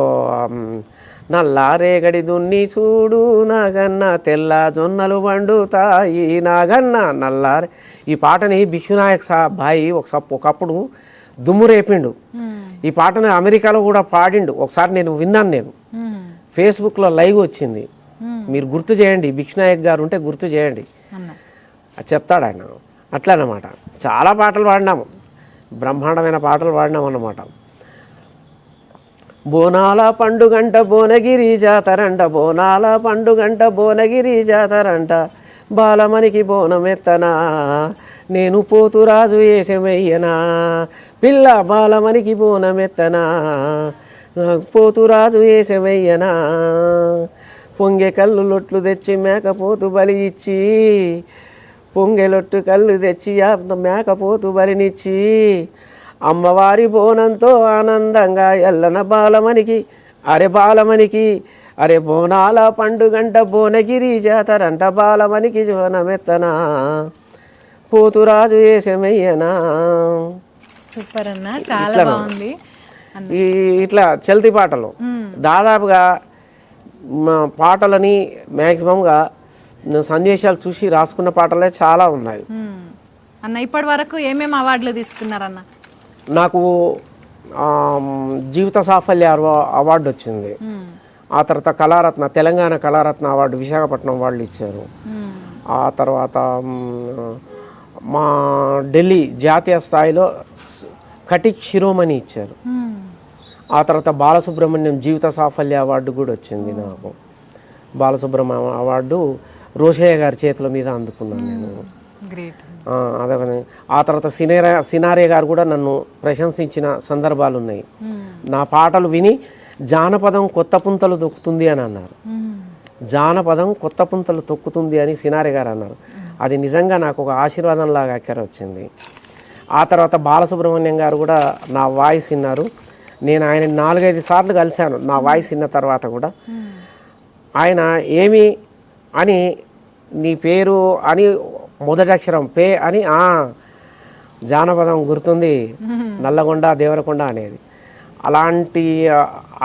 నల్లారేగడి దున్ని చూడు నాగన్న తెల్ల జొన్నలు వండుతాయి నాగన్న నల్లారే. ఈ పాటని బిక్షునాయక్ బాయి ఒకప్పుడు దుమ్ము రేపిండు. ఈ పాటని అమెరికాలో కూడా పాడిండు ఒకసారి, నేను విన్నాను. నేను ఫేస్బుక్లో లైవ్ వచ్చింది, మీరు గుర్తు చేయండి, బిక్షునాయక్ గారు ఉంటే గుర్తు చేయండి, అది చెప్తాడు ఆయన. అట్లా అన్నమాట. చాలా పాటలు పాడినాము, బ్రహ్మాండమైన పాటలు పాడినాం అన్నమాట. బోనాల పండుగంట భువనగిరి జాతరంట, బోనాల పండుగంట భువనగిరి జాతరంట, బాలమనికి బోనమెత్తనా నేను పోతురాజు వేసమెయ్యనా, పిల్ల బాలమనికి బోనమెత్తనా పోతురాజు వేసమెయ్యనా, పొంగె కళ్ళు లొట్లు తెచ్చి మేకపోతు బలి ఇచ్చి, పొంగెలొట్టు కళ్ళు తెచ్చి మేకపోతు బలినిచ్చి, అమ్మవారి బోనంతో ఆనందంగా ఎల్లన బాలమనికి అరే బాలమనికి అరే బోనాల పండుగంట భువనగిరి జాతరంట, బాలమనికి జోనమెత్తనా పోతురాజు వేసమెయ్యనా. సూపర్ అన్న, చాలా బాగుంది. ఇట్లా చల్తి పాటలు దాదాపుగా పాటలని మ్యాక్సిమంగా సందేశాలు చూసి రాసుకున్న పాటలే చాలా ఉన్నాయి అన్న. ఇప్పటి వరకు ఏమేమి అవార్డులు తీసుకున్నారన్న? నాకు జీవిత సాఫల్య అవార్డు వచ్చింది. ఆ తర్వాత కళారత్న, తెలంగాణ కళారత్న అవార్డు విశాఖపట్నం వాళ్ళు ఇచ్చారు. ఆ తర్వాత మా ఢిల్లీ జాతీయ స్థాయిలో కటిక్ శిరోమణి ఇచ్చారు. ఆ తర్వాత బాలసుబ్రహ్మణ్యం జీవిత సాఫల్య అవార్డు కూడా వచ్చింది నాకు. బాలసుబ్రహ్మణ్యం అవార్డు రోషయ్య గారి చేతుల మీద అందుకున్నాను నేను. అదే. ఆ తర్వాత సినారే గారు కూడా నన్ను ప్రశంసించిన సందర్భాలు ఉన్నాయి. నా పాటలు విని జానపదం కొత్త పుంతలు తొక్కుతుంది అని అన్నారు. జానపదం కొత్త పుంతలు తొక్కుతుంది అని సినారే గారు అన్నారు. అది నిజంగా నాకు ఒక ఆశీర్వాదంలాగా ఎక్కర వచ్చింది. ఆ తర్వాత బాలసుబ్రహ్మణ్యం గారు కూడా నా వాయిస్ విన్నారు. నేను ఆయన 4-5 సార్లు కలిశాను నా వాయిస్ విన్న తర్వాత కూడా. ఆయన ఏమి అని నీ పేరు అని మొదటి అక్షరం పే అని జానపదం గుర్తుంది, నల్లగొండ దేవరకొండ అనేది. అలాంటి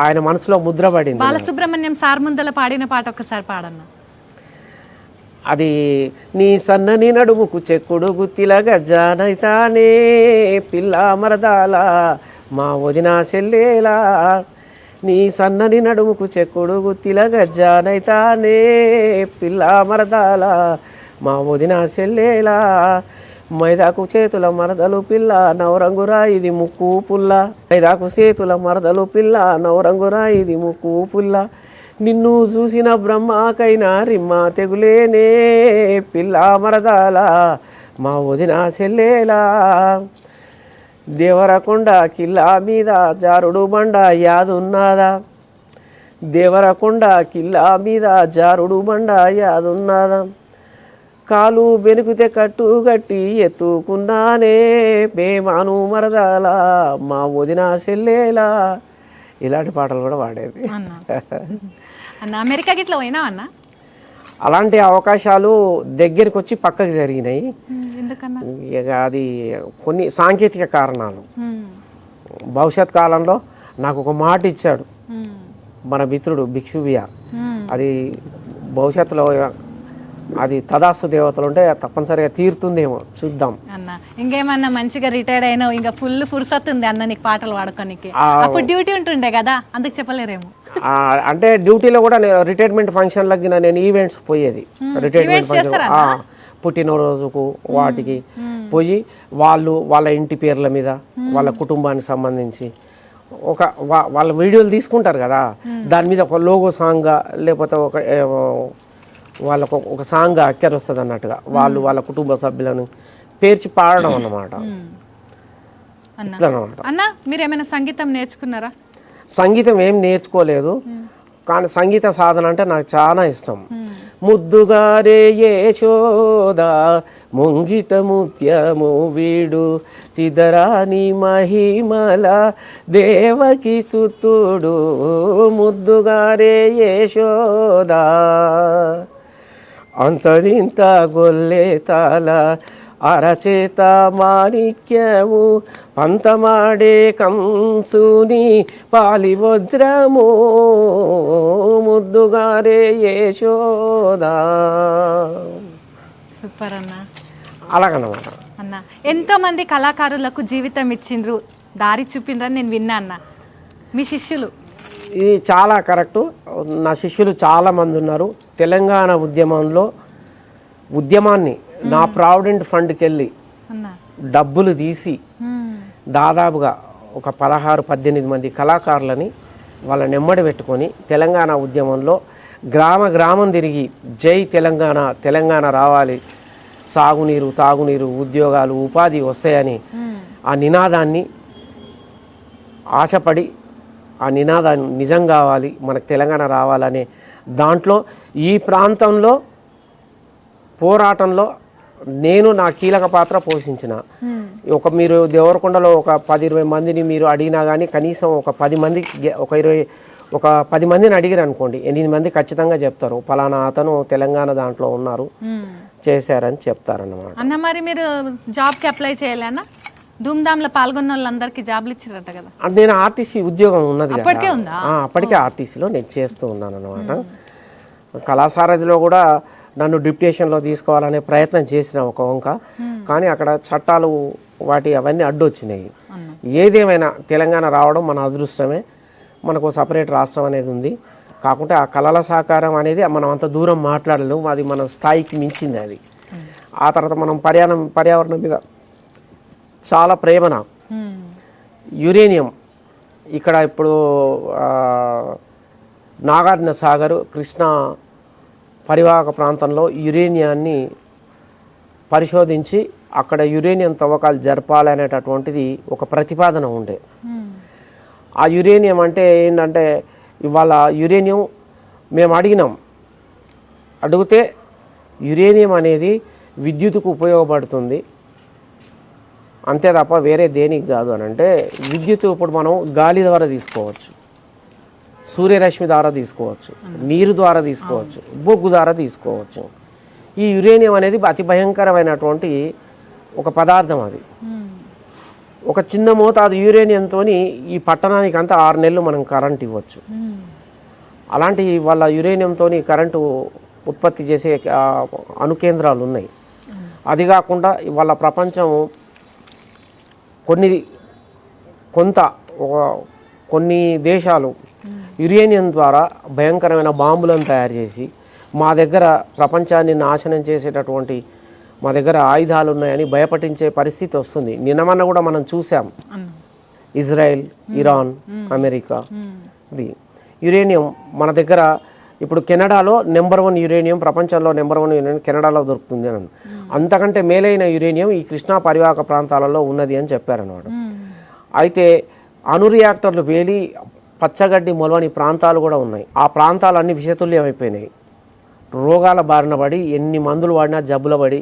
ఆయన మనసులో ముద్ర పడింది. బాలసుబ్రహ్మణ్యం సార్ ముందల పాడిన పాట ఒకసారి పాడన్నా. అది నీ సన్నని నడుముకు చెక్కుడు గుత్తిల గజ్జానైతానే పిల్ల మరదాల మా వదిన చెల్లేలా, నీ సన్నని నడుముకు చెక్కుడు గుత్తిల గజ్జానైతానే పిల్ల మరదాల మా వదిన చెల్లేలా, మైదాకు చేతుల మరదలు పిల్ల నవరంగురా ఇది ముక్కు పుల్ల, మైదాకు చేతుల మరదలు పిల్ల నవరంగురా ఇది ముక్కు పుల్ల, నిన్ను చూసిన బ్రహ్మకైనా రిమ్మ తెగులేనే పిల్ల మరదాల మా వదిన చెల్లేలా, దేవరకొండ కిల్లా మీద జారుడు బండ యాదున్నదా, దేవరకొండ కిల్లా మీద జారుడు బండ యాదున్నదా, కాలు బెనుకుతే కట్టు గట్టి ఎత్తుకున్నానే మేమాను మరదాల మా వదిన సెల్లేలా ఇలాంటి పాటలు కూడా పాడేది. అన్న అమెరికాకి ఇట్లా పోయినా అన్న? అలాంటి అవకాశాలు దగ్గరికి వచ్చి పక్కకి జరిగినాయి. ఎందుకన్నా? ఇక అది కొన్ని సాంకేతిక కారణాలు. భవిష్యత్ కాలంలో నాకు ఒక మాట ఇచ్చాడు మన మిత్రుడు భిక్షుబియా. అది భవిష్యత్తులో అది తదాస్తు దేవతలు ఉంటే తప్పనిసరిగా తీరుతుందేమో, చూద్దాం అన్న. ఇంకేమన్నా మంచిగా రిటైర్డ్ అయినావు, ఇంకా ఫుల్ ఫుర్సత్ ఉంది అన్న నీకు పాటలు పాడుకోనికి. అప్పుడు డ్యూటీ ఉంటుండే కదా, అందుకు చెప్పలేరేమో. అంటే డ్యూటీలో కూడా రిటైర్మెంట్ ఫంక్షన్లకి నేను ఈవెంట్స్ పోయేది. రిటైర్మెంట్ ఫంక్షన్ పుట్టినరోజుకు వాటికి పోయి వాళ్ళ ఇంటి పేర్ల మీద వాళ్ళ కుటుంబానికి సంబంధించి వాళ్ళ వీడియోలు తీసుకుంటారు కదా, దాని మీద ఒక లోగో సాంగ్గా లేకపోతే వాళ్ళకు ఒక సాంగ్ అక్కర వస్తుంది అన్నట్టుగా వాళ్ళ కుటుంబ సభ్యులను పేర్చి పాడడం అన్నమాట. అన్న మీరు ఏమైనా సంగీతం నేర్చుకున్నారా? సంగీతం ఏం నేర్చుకోలేదు, కానీ సంగీత సాధన అంటే నాకు చాలా ఇష్టం. ముద్దుగారే యశోద ముంగిట ముత్యము వీడు తిదరాని మహిమల దేవకి సుతుడు ముద్దుగారే యశోద అంతరింత గొల్లే తాల అరచేత మాణిక్యము పంతమాడే కంసుని పాలి వజ్రము ముద్దుగారే యశోదా. సూపర్ అన్న. అలాగన్నమాట అన్న. ఎంతో మంది కళాకారులకు జీవితం ఇచ్చిండ్రు, దారి చూపిండ్రని నేను విన్నా అన్న. మీ శిష్యులు? ఇది చాలా కరెక్టు. నా శిష్యులు చాలామంది ఉన్నారు. తెలంగాణ ఉద్యమాన్ని నా ప్రావిడెంట్ ఫండ్కి వెళ్ళి డబ్బులు తీసి దాదాపుగా ఒక 16-18 మంది కళాకారులని వాళ్ళ నెమ్మడి పెట్టుకొని తెలంగాణ ఉద్యమంలో గ్రామం తిరిగి జై తెలంగాణ, తెలంగాణ రావాలి, సాగునీరు, తాగునీరు, ఉద్యోగాలు, ఉపాధి వస్తాయని ఆ నినాదాన్ని ఆశపడి ఆ నినాదాన్ని నిజం కావాలి, మనకు తెలంగాణ రావాలనే దాంట్లో ఈ ప్రాంతంలో పోరాటంలో నేను నా కీలక పాత్ర పోషించిన. మీరు దేవరకొండలో ఒక 10-20 మందిని మీరు అడిగినా కానీ కనీసం ఒక 10 మందిని అడిగారు అనుకోండి, 8 మంది ఖచ్చితంగా చెప్తారు ఫలానా అతను తెలంగాణ దాంట్లో ఉన్నారు, చేశారని చెప్తారన్నమాట. అన్న మరి మీరు జాబ్కి అప్లై చేయాలన్నా? ధూమ్ధామ్లో పాల్గొన్న వాళ్ళందరికీ జాబ్లు ఇచ్చారట కదా? నేను ఆర్టీసీ ఉద్యోగం ఉన్నది కదా, అప్పటికే ఆర్టీసీలో నేను చేస్తూ ఉన్నాను అన్నమాట. కళాసారథిలో కూడా నన్ను డిప్యుటేషన్లో తీసుకోవాలనే ప్రయత్నం చేసిన ఒక వంక, కానీ అక్కడ చట్టాలు అవన్నీ అడ్డొచ్చినాయి. ఏదేమైనా తెలంగాణ రావడం మన అదృష్టమే. మనకు సపరేట్ రాష్ట్రం అనేది ఉంది. కాకుంటే ఆ కళల సహకారం అనేది మనం అంత దూరం మాట్లాడలేము, అది మన స్థాయికి మించింది అది. ఆ తర్వాత మనం పర్యావరణం మీద చాలా ప్రేమ నాకు. యురేనియం ఇక్కడ ఇప్పుడు నాగార్జున సాగర్, కృష్ణా పరివాహక ప్రాంతంలో యురేనియాన్ని పరిశోధించి అక్కడ యురేనియం తవ్వకాలు జరపాలనేటటువంటిది ఒక ప్రతిపాదన ఉండే. ఆ యురేనియం అంటే ఏంటంటే ఇవాళ యురేనియం మేము అడిగితే యురేనియం అనేది విద్యుత్తుకు ఉపయోగపడుతుంది అంతే తప్ప వేరే దేనికి కాదు అని. అంటే విద్యుత్ ఇప్పుడు మనం గాలి ద్వారా తీసుకోవచ్చు, సూర్యరశ్మి ద్వారా తీసుకోవచ్చు, నీరు ద్వారా తీసుకోవచ్చు, బొగ్గు ద్వారా తీసుకోవచ్చు. ఈ యురేనియం అనేది అతి భయంకరమైనటువంటి ఒక పదార్థం. అది ఒక చిన్న మోతాదు యురేనియంతో ఈ పట్టణానికి అంతా 6 నెలలు మనం కరెంట్ ఇవ్వచ్చు. అలాంటి వాళ్ళ యురేనియంతో కరెంటు ఉత్పత్తి చేసే అణుకేంద్రాలు ఉన్నాయి. అది కాకుండా వాళ్ళ ప్రపంచం కొన్ని దేశాలు యురేనియం ద్వారా భయంకరమైన బాంబులను తయారు చేసి మా దగ్గర ప్రపంచాన్ని నాశనం చేసేటటువంటి మా దగ్గర ఆయుధాలు ఉన్నాయని భయపట్టించే పరిస్థితి వస్తుంది. నిన్నమన్న కూడా మనం చూసాం, ఇజ్రాయెల్, ఇరాన్, అమెరికా. ఇది యురేనియం మన దగ్గర ఇప్పుడు కెనడాలో నెంబర్ 1 యురేనియం, ప్రపంచంలో నెంబర్ 1 యురేనియం కెనడాలో దొరుకుతుంది అని. అంతకంటే మేలైన యురేనియం ఈ కృష్ణా పరివాహక ప్రాంతాలలో ఉన్నది అని చెప్పారన్నమాట. అయితే అణు రియాక్టర్లు వేలి పచ్చగడ్డి మొలవని ప్రాంతాలు కూడా ఉన్నాయి. ఆ ప్రాంతాలన్నీ విషతుల్యం అయిపోయినాయి. రోగాల బారిన పడి ఎన్ని మందులు వాడినా జబ్బుల పడి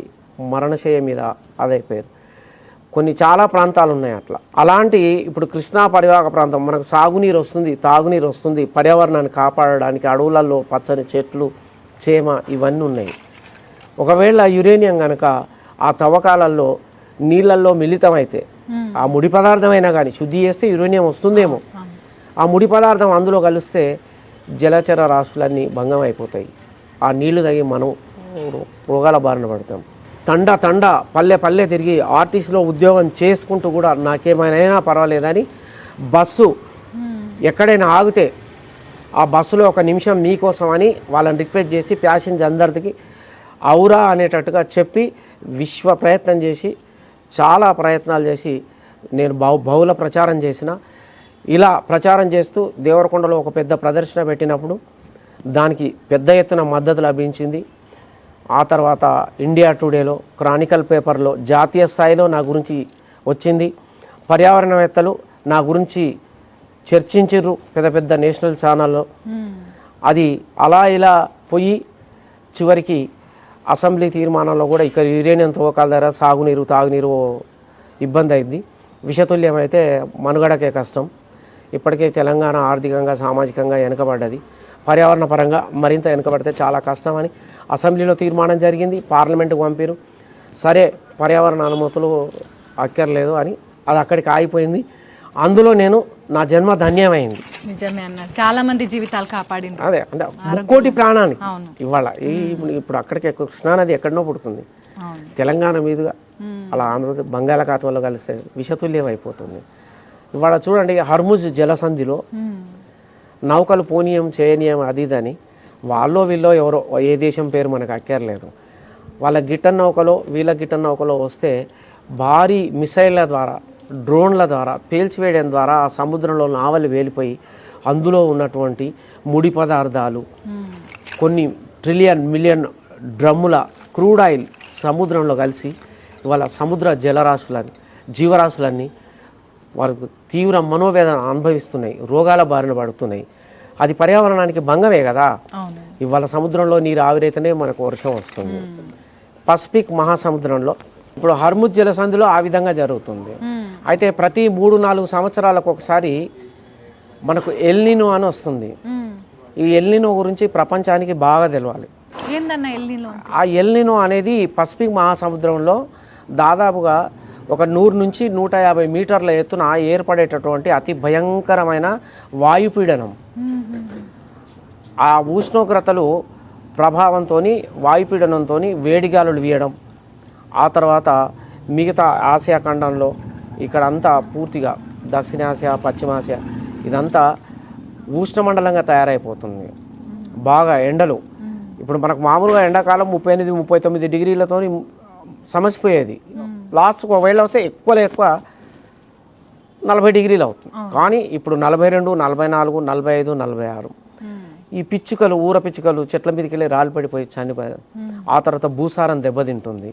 మరణశయ్య మీద అదైపోయారు. కొన్ని చాలా ప్రాంతాలు ఉన్నాయి అట్లా. అలాంటి ఇప్పుడు కృష్ణా పరివాహక ప్రాంతం మనకు సాగునీరు వస్తుంది, తాగునీరు వస్తుంది, పర్యావరణాన్ని కాపాడడానికి అడవులలో పచ్చని చెట్లు చేమ ఇవన్నీ ఉన్నాయి. ఒకవేళ యురేనియం కనుక ఆ తవ్వకాలలో నీళ్ళల్లో మిళితమైతే ఆ ముడి పదార్థమైనా కానీ శుద్ధి చేస్తే యురేనియం వస్తుందేమో. ఆ ముడి పదార్థం అందులో కలిస్తే జలచర రాశులన్నీ భంగం అయిపోతాయి. ఆ నీళ్లు తగి మనం రోగాల బారిన పడతాం. తండ పల్లె తిరిగి ఆర్టీసీలో ఉద్యోగం చేసుకుంటూ కూడా నాకేమైనా పర్వాలేదని బస్సు ఎక్కడైనా ఆగితే ఆ బస్సులో ఒక నిమిషం మీకోసం అని వాళ్ళని రిక్వెస్ట్ చేసి ప్యాసింజర్ అందరికి ఔరా అనేటట్టుగా చెప్పి విశ్వ ప్రయత్నం చేసి చాలా ప్రయత్నాలు చేసి నేను బహుళ ప్రచారం చేసిన. ఇలా ప్రచారం చేస్తూ దేవరకొండలో ఒక పెద్ద ప్రదర్శన పెట్టినప్పుడు దానికి పెద్ద ఎత్తున మద్దతు లభించింది. ఆ తర్వాత ఇండియా టుడేలో, క్రానికల్ పేపర్లో జాతీయ స్థాయిలో నా గురించి వచ్చింది. పర్యావరణవేత్తలు నా గురించి చర్చించారు పెద్ద నేషనల్ ఛానల్లో. అది అలా ఇలా పోయి చివరికి అసెంబ్లీ తీర్మానంలో కూడా ఇక్కడ యురేనియం తవ్వకాల ద్వారా సాగునీరు తాగునీరు ఇబ్బంది అయింది. విషతుల్యం అయితే మనుగడకే కష్టం. ఇప్పటికే తెలంగాణ ఆర్థికంగా సామాజికంగా వెనుకబడ్డది. పర్యావరణ పరంగా మరింత వెనుకబడితే చాలా కష్టం అని అసెంబ్లీలో తీర్మానం జరిగింది. పార్లమెంటుకు పంపారు. సరే పర్యావరణ అనుమతులు అక్కర్లేదు అని అది అక్కడికి ఆగిపోయింది. అందులో నేను నా జన్మ ధన్యమైంది. నిజమే అన్న, చాలా మంది జీవితాలు కాపాడింది. అదే అంటే ముక్కోటి ప్రాణానికి ఇవాళ ఇప్పుడు అక్కడికి కృష్ణానది ఎక్కడనో పుడుతుంది, తెలంగాణ మీదుగా అలా ఆంధ్రప్రదేశ్ బంగాళాఖాతంలో కలిస్తే విషతుల్యం అయిపోతుంది. ఇవాళ చూడండి హర్ముజ్ జలసంధిలో నౌకలు పోనీయం చేయనీయం అది ఇదని వాళ్ళో వీళ్ళో ఎవరో ఏ దేశం పేరు మనకు అక్కర్లేదు, వాళ్ళ గిట్టన్ నౌకలో వీళ్ళ గిట్టన్ నౌకలో వస్తే భారీ మిసైళ్ళ ద్వారా డ్రోన్ల ద్వారా పేల్చివేయడం ద్వారా ఆ సముద్రంలో నావలు వేలిపోయి అందులో ఉన్నటువంటి ముడి పదార్థాలు కొన్ని మిలియన్ డ్రమ్ముల క్రూడ్ ఆయిల్ సముద్రంలో కలిసి ఇవాళ సముద్ర జలరాశులని జీవరాశులన్నీ వారికి తీవ్ర మనోవేదన అనుభవిస్తున్నాయి, రోగాల బారిన పడుతున్నాయి. అది పర్యావరణానికి భంగమే కదా. ఇవాళ సముద్రంలో నీరు ఆవిరైతేనే మనకు వర్షం వస్తుంది. పసిఫిక్ మహాసముద్రంలో ఇప్పుడు హర్ముజ్ జలసంధిలో ఆ విధంగా జరుగుతుంది. అయితే ప్రతి 3-4 సంవత్సరాలకు ఒకసారి మనకు ఎల్నినో అని వస్తుంది. ఈ ఎల్నినో గురించి ప్రపంచానికి బాగా తెలవాలి. ఆ ఎల్నినో అనేది పసిఫిక్ మహాసముద్రంలో దాదాపుగా ఒక 100 నుంచి 150 మీటర్ల ఎత్తున ఏర్పడేటటువంటి అతి భయంకరమైన వాయుపీడనం. ఆ ఉష్ణోగ్రతలు ప్రభావంతో వాయుపీడనంతో వేడిగాలులు వీయడం, ఆ తర్వాత మిగతా ఆసియా ఖండంలో ఇక్కడంతా పూర్తిగా దక్షిణాసియా పశ్చిమాసియా ఇదంతా ఉష్ణమండలంగా తయారైపోతుంది. బాగా ఎండలు ఇప్పుడు మనకు మామూలుగా ఎండాకాలం 38-39 డిగ్రీలతో సమసిపోయేది. లాస్ట్కి ఒకవేళ వస్తే ఎక్కువ 40 డిగ్రీలు అవుతుంది. కానీ ఇప్పుడు 42, 44, 45, 46 ఈ పిచ్చుకలు ఊర పిచ్చుకలు చెట్ల మీదకి వెళ్ళి రాళ్ళు పడిపోయి చనిపోయారు. ఆ తర్వాత భూసారం దెబ్బతింటుంది.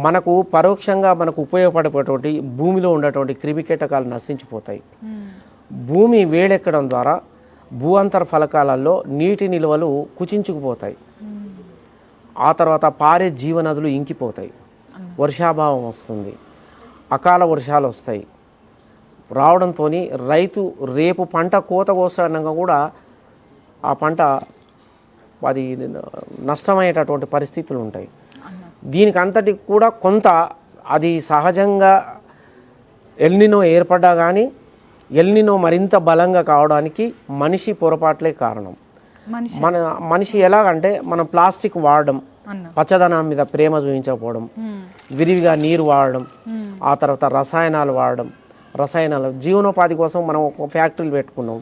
మనకు పరోక్షంగా మనకు ఉపయోగపడేటువంటి భూమిలో ఉన్నటువంటి క్రిమికీటకాలు నశించిపోతాయి. భూమి వేడెక్కడం ద్వారా భూ అంతర ఫలకాలలో నీటి నిల్వలు కుచించుకుపోతాయి. ఆ తర్వాత పారే జీవనదులు ఇంకిపోతాయి, వర్షాభావం వస్తుంది, అకాల వర్షాలు వస్తాయి. రావడంతో రైతు రేపు పంట కోత కోసడంగా కూడా ఆ పంట అది నష్టమయ్యేటటువంటి పరిస్థితులు ఉంటాయి. దీనికి అంతటికి కూడా కొంత అది సహజంగా ఎల్నినో ఏర్పడ్డా కానీ ఎల్నినో మరింత బలంగా కావడానికి మనిషి పొరపాట్లే కారణం. మనిషి ఎలాగంటే మనం ప్లాస్టిక్ వాడడం, పచ్చదనం మీద ప్రేమ చూపించకపోవడం, విరివిగా నీరు వాడడం, ఆ తర్వాత రసాయనాలు వాడడం, జీవనోపాధి కోసం మనం ఒక ఫ్యాక్టరీలు పెట్టుకున్నాం,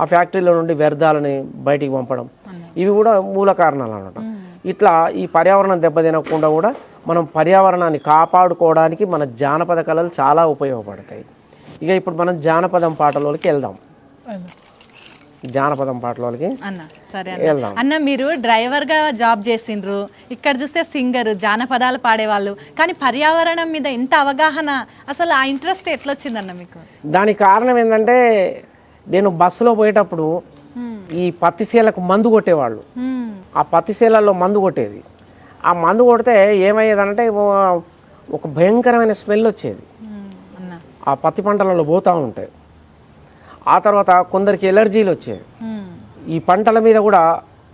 ఆ ఫ్యాక్టరీలో నుండి వ్యర్థాలని బయటికి పంపడం, ఇవి కూడా మూల కారణాలు అన్నమాట. ఇట్లా ఈ పర్యావరణం దెబ్బతినకుండా కూడా మనం పర్యావరణాన్ని కాపాడుకోవడానికి మన జానపద కళలు చాలా ఉపయోగపడతాయి. ఇక ఇప్పుడు మనం జానపదం పాటలకి వెళ్దాం. జానపదం పాటలకి వెళ్దాం. అన్న, మీరు డ్రైవర్గా జాబ్ చేసిండ్రు, ఇక్కడ చూస్తే సింగర్, జానపదాలు పాడేవాళ్ళు, కానీ పర్యావరణం మీద ఇంత అవగాహన, అసలు ఆ ఇంట్రెస్ట్ ఎట్లా వచ్చిందన్న మీకు? దానికి కారణం ఏంటంటే నేను బస్సులో పోయేటప్పుడు ఈ పత్తి సీలకు మందు కొట్టేవాళ్ళు. ఆ పత్తి చేలల్లో మందు కొట్టేది. ఆ మందు కొడితే ఏమయ్యేదనంటే ఒక భయంకరమైన స్మెల్ వచ్చేది అన్న ఆ పత్తి పంటలలో పోతూ ఉంటాయి. ఆ తర్వాత కొందరికి ఎలర్జీలు వచ్చేవి. ఈ పంటల మీద కూడా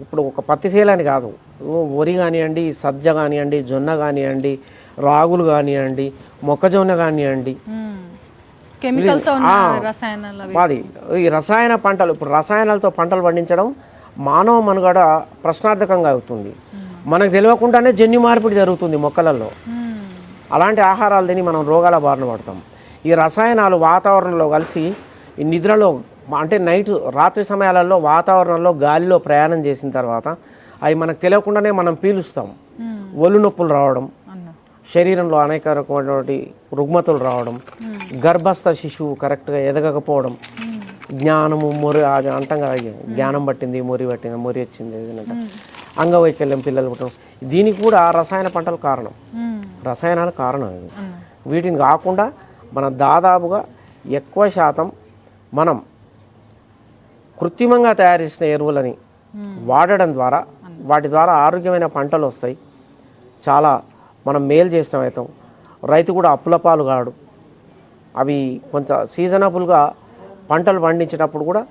ఇప్పుడు ఒక పత్తి చేలని కాదు, వరి కానివ్వండి, సజ్జ కానివ్వండి, జొన్న కానివ్వండి, రాగులు కానివ్వండి, మొక్కజొన్న కానివ్వండి, కెమికల్తో రసాయనాలు అవి. మాది ఈ రసాయన పంటలు, ఇప్పుడు రసాయనాలతో పంటలు పండించడం మానవ మనుగడ ప్రశ్నార్థకంగా అవుతుంది. మనకు తెలియకుండానే జన్యు మార్పిడి జరుగుతుంది మొక్కలలో. అలాంటి ఆహారాలు తిని మనం రోగాల బారిన పడతాం. ఈ రసాయనాలు వాతావరణంలో కలిసి ఈ నిద్రలో అంటే రాత్రి సమయాలలో వాతావరణంలో గాలిలో ప్రయాణం చేసిన తర్వాత అవి మనకు తెలియకుండానే మనం పీలుస్తాం. ఒళ్ళు నొప్పులు రావడం, శరీరంలో అనేక రకమైనటువంటి రుగ్మతలు రావడం, గర్భస్థ శిశువు కరెక్ట్గా ఎదగకపోవడం, జ్ఞానము మొరి అది అంటాం కదా, జ్ఞానం పట్టింది, మొరి పట్టింది, మొరి వచ్చింది, అంగవైకల్యం పిల్లలు పుట్టడం, దీనికి కూడా రసాయన పంటలు కారణం, రసాయనాలు కారణం. ఇది వీటిని కాకుండా మన దాదాపుగా ఎక్కువ శాతం మనం కృత్రిమంగా తయారు చేసిన ఎరువులని వాడడం ద్వారా వాటి ద్వారా ఆరోగ్యమైన పంటలు వస్తాయి. చాలా మనం మేలు చేస్తాం అవుతాం. రైతు కూడా అప్పుల పాలు కాడు. అవి కొంచెం సీజనబుల్గా పంటలు పండించేటప్పుడు కూడా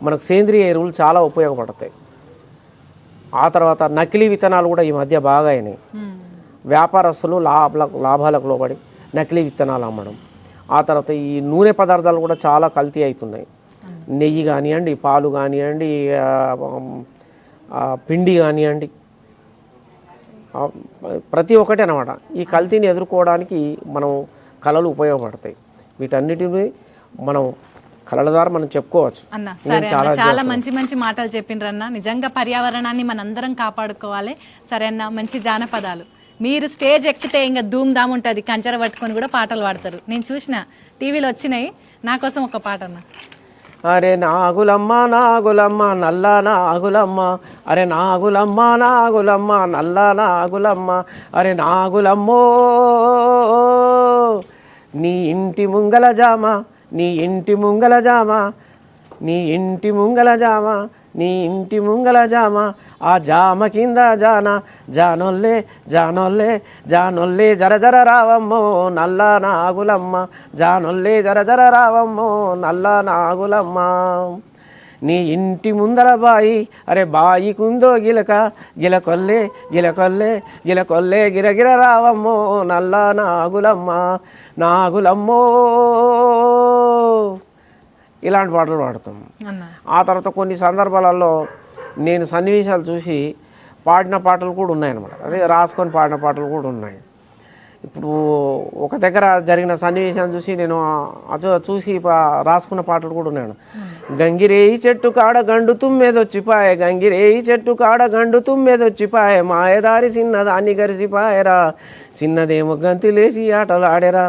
మనకు సేంద్రియ ఎరువులు చాలా ఉపయోగపడతాయి. ఆ తర్వాత నకిలీ విత్తనాలు కూడా ఈ మధ్య బాగా అయినాయి. వ్యాపారస్తులు లాభాలకు లోబడి నకిలీ విత్తనాలు అమ్మడం. ఆ తర్వాత ఈ నూనె పదార్థాలు కూడా చాలా కల్తీ అవుతున్నాయి. నెయ్యి కానివ్వండి, పాలు కానివ్వండి, పిండి కానివ్వండి, ప్రతి ఒక్కటి అన్నమాట. ఈ కల్తీని ఎదుర్కోవడానికి మనం కళలు ఉపయోగపడతాయి. వీటన్నిటిని మనం కళల ద్వారా మనం చెప్పుకోవచ్చు. అన్న సరే అన్న, చాలా మంచి మంచి మాటలు చెప్పిండ్రన్న. నిజంగా పర్యావరణాన్ని మనందరం కాపాడుకోవాలి. సరే అన్న, మంచి జానపదాలు. మీరు స్టేజ్ ఎక్కితే ఇంకా ధూమ్ ధామ్ ఉంటుంది, కంచెర పట్టుకొని కూడా పాటలు పాడతారు. నేను చూసిన టీవీలో వచ్చినాయి. నా కోసం ఒక పాట అన్న. అరే నాగులమ్మ నాగులమ్మ నల్ల నాగులమ్మ, అరే నాగులమ్మ నాగులమ్మ నల్ల నాగులమ్మ, అరే నాగులమ్మో నీ ఇంటి ముంగల జామ, నీ ఇంటి ముంగల జామ, నీ ఇంటి ముంగల జామ, నీ ఇంటి ముంగల జామ, ఆ జామ కింద జానొల్లే జానొల్లే జానొల్లే జర జర రావమ్మో నల్ల నాగులమ్మ, జానొల్లే జర జర రావమ్మో నల్ల నాగులమ్మ. నీ ఇంటి ముందర బాయి, అరే బాయి కుందో గిలక, గిలకొల్లే గిలకొల్లే గిలకొల్లే గిరగిర రావమ్మో నల్ల నాగులమ్మ, నాగులమ్మో. ఇలాంటి పాటలు పాడుతాం. ఆ తర్వాత కొన్ని సందర్భాలలో నేను సన్నివేశాలు చూసి పాడిన పాటలు కూడా ఉన్నాయన్నమాట. అదే రాసుకొని పాడిన పాటలు కూడా ఉన్నాయి. ఇప్పుడు ఒక దగ్గర జరిగిన సన్నివేశాన్ని చూసి నేను చూసి రాసుకున్న పాటలు కూడా ఉన్నాను. గంగిరేయి చెట్టు కాడ గండు తుమ్మెదొచ్చిపాయే, గంగిరేయి చెట్టు కాడ గండు తుమ్మెదొచ్చిపాయే, మాయదారి చిన్నదాన్ని గరిసిపాయరా, చిన్నదేమో గంతులేసి ఆటలాడేరా,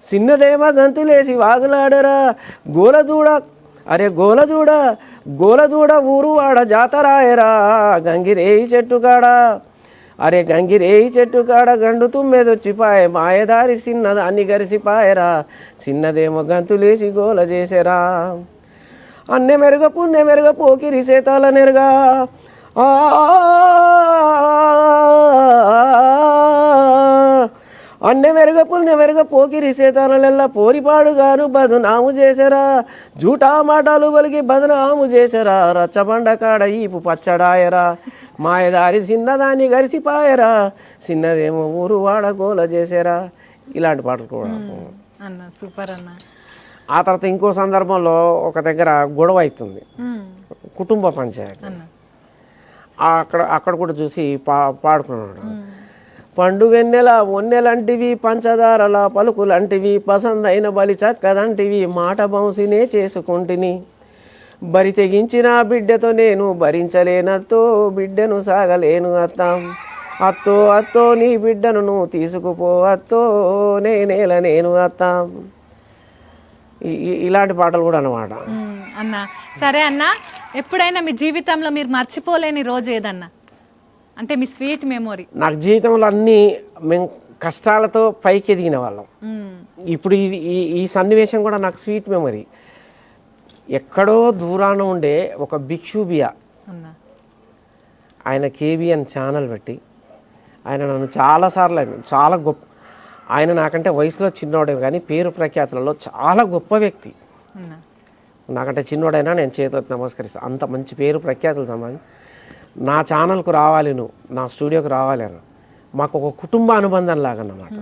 చిన్నదేమో గంతులేసి వాగులాడరా, గోలజూడ అరే గోలజూడ గోలజూడ ఊరు వాడ జాతరాయరా, గంగిరేయి చెట్టు కాడ, అరే గంగిరేయి చెట్టు కాడ గండు తుమ్మెదొచ్చిపాయే, మాయదారి చిన్నదాన్ని గరిసిపాయరా, చిన్నదేమో గంతులేసి గోల చేసేరా, అన్నె మెరుగ పున్నె మెరుగ పోకిరి సేతాల నెరుగా, అన్నె మెరుగ పుణ్య మెరుగ పోకిరి సేతానలెల్లా పోరిపాడుగాను బదునాము చేసరా, జూటా మాటలు బలికి బదునాము చేసరా, రచ్చబండ కాడ ఈపు పచ్చడాయరా, మాయదారి చిన్నదాన్ని గరిచిపాయరా, చిన్నదేమో ఊరు వాడ గోల చేసేరా. ఇలాంటి పాటలు కూడా అన్న సూపర్ అన్న. ఆ తర్వాత ఇంకో సందర్భంలో ఒక దగ్గర గొడవ అవుతుంది, కుటుంబ పంచాయతీ. అక్కడ కూడా చూసి పాడుకున్నాడు. పండు వెన్నెల ఒన్నెలంటివి, పంచదారల పలుకులంటివి, పసందైన బలి చక్కదంటివి, మాట బౌసినే చేసుకుంటుని, బరి తెగించిన బిడ్డతో నేను భరించలేనత్తో, బిడ్డను సాగలేను అత్తాం, అత్తో అత్తో నీ బిడ్డను నువ్వు తీసుకుపో అత్తో, నేనేల నేను అత్తాం. ఇలాంటి పాటలు కూడా అన్నమాట. అన్న సరే అన్న, ఎప్పుడైనా మీ జీవితంలో మీరు మర్చిపోలేని రోజు ఏదన్నా అంటే మీ స్వీట్ మెమొరీ? నాకు జీవితంలో అన్నీ మేము కష్టాలతో పైకి ఎదిగిన వాళ్ళం. ఇప్పుడు ఈ సన్నివేశం కూడా నాకు స్వీట్ మెమరీ. ఎక్కడో దూరాన ఉండే ఒక భిక్షుబియ, ఆయన కేబిఎన్ ఛానల్ పెట్టి ఆయన నన్ను చాలాసార్లు చాలా గొప్ప ఆయన నాకంటే వయసులో చిన్నోడే కానీ పేరు ప్రఖ్యాతులలో చాలా గొప్ప వ్యక్తి. అన్న నాకంటే చిన్నోడైనా నేను చేతులకు నమస్కరిస్తాను. అంత మంచి పేరు ప్రఖ్యాతులు సంబంధించి నా ఛానల్కు రావాలి, నువ్వు నా స్టూడియోకి రావాలి అన్న. మాకు ఒక కుటుంబ అనుబంధం లాగా అన్నమాట.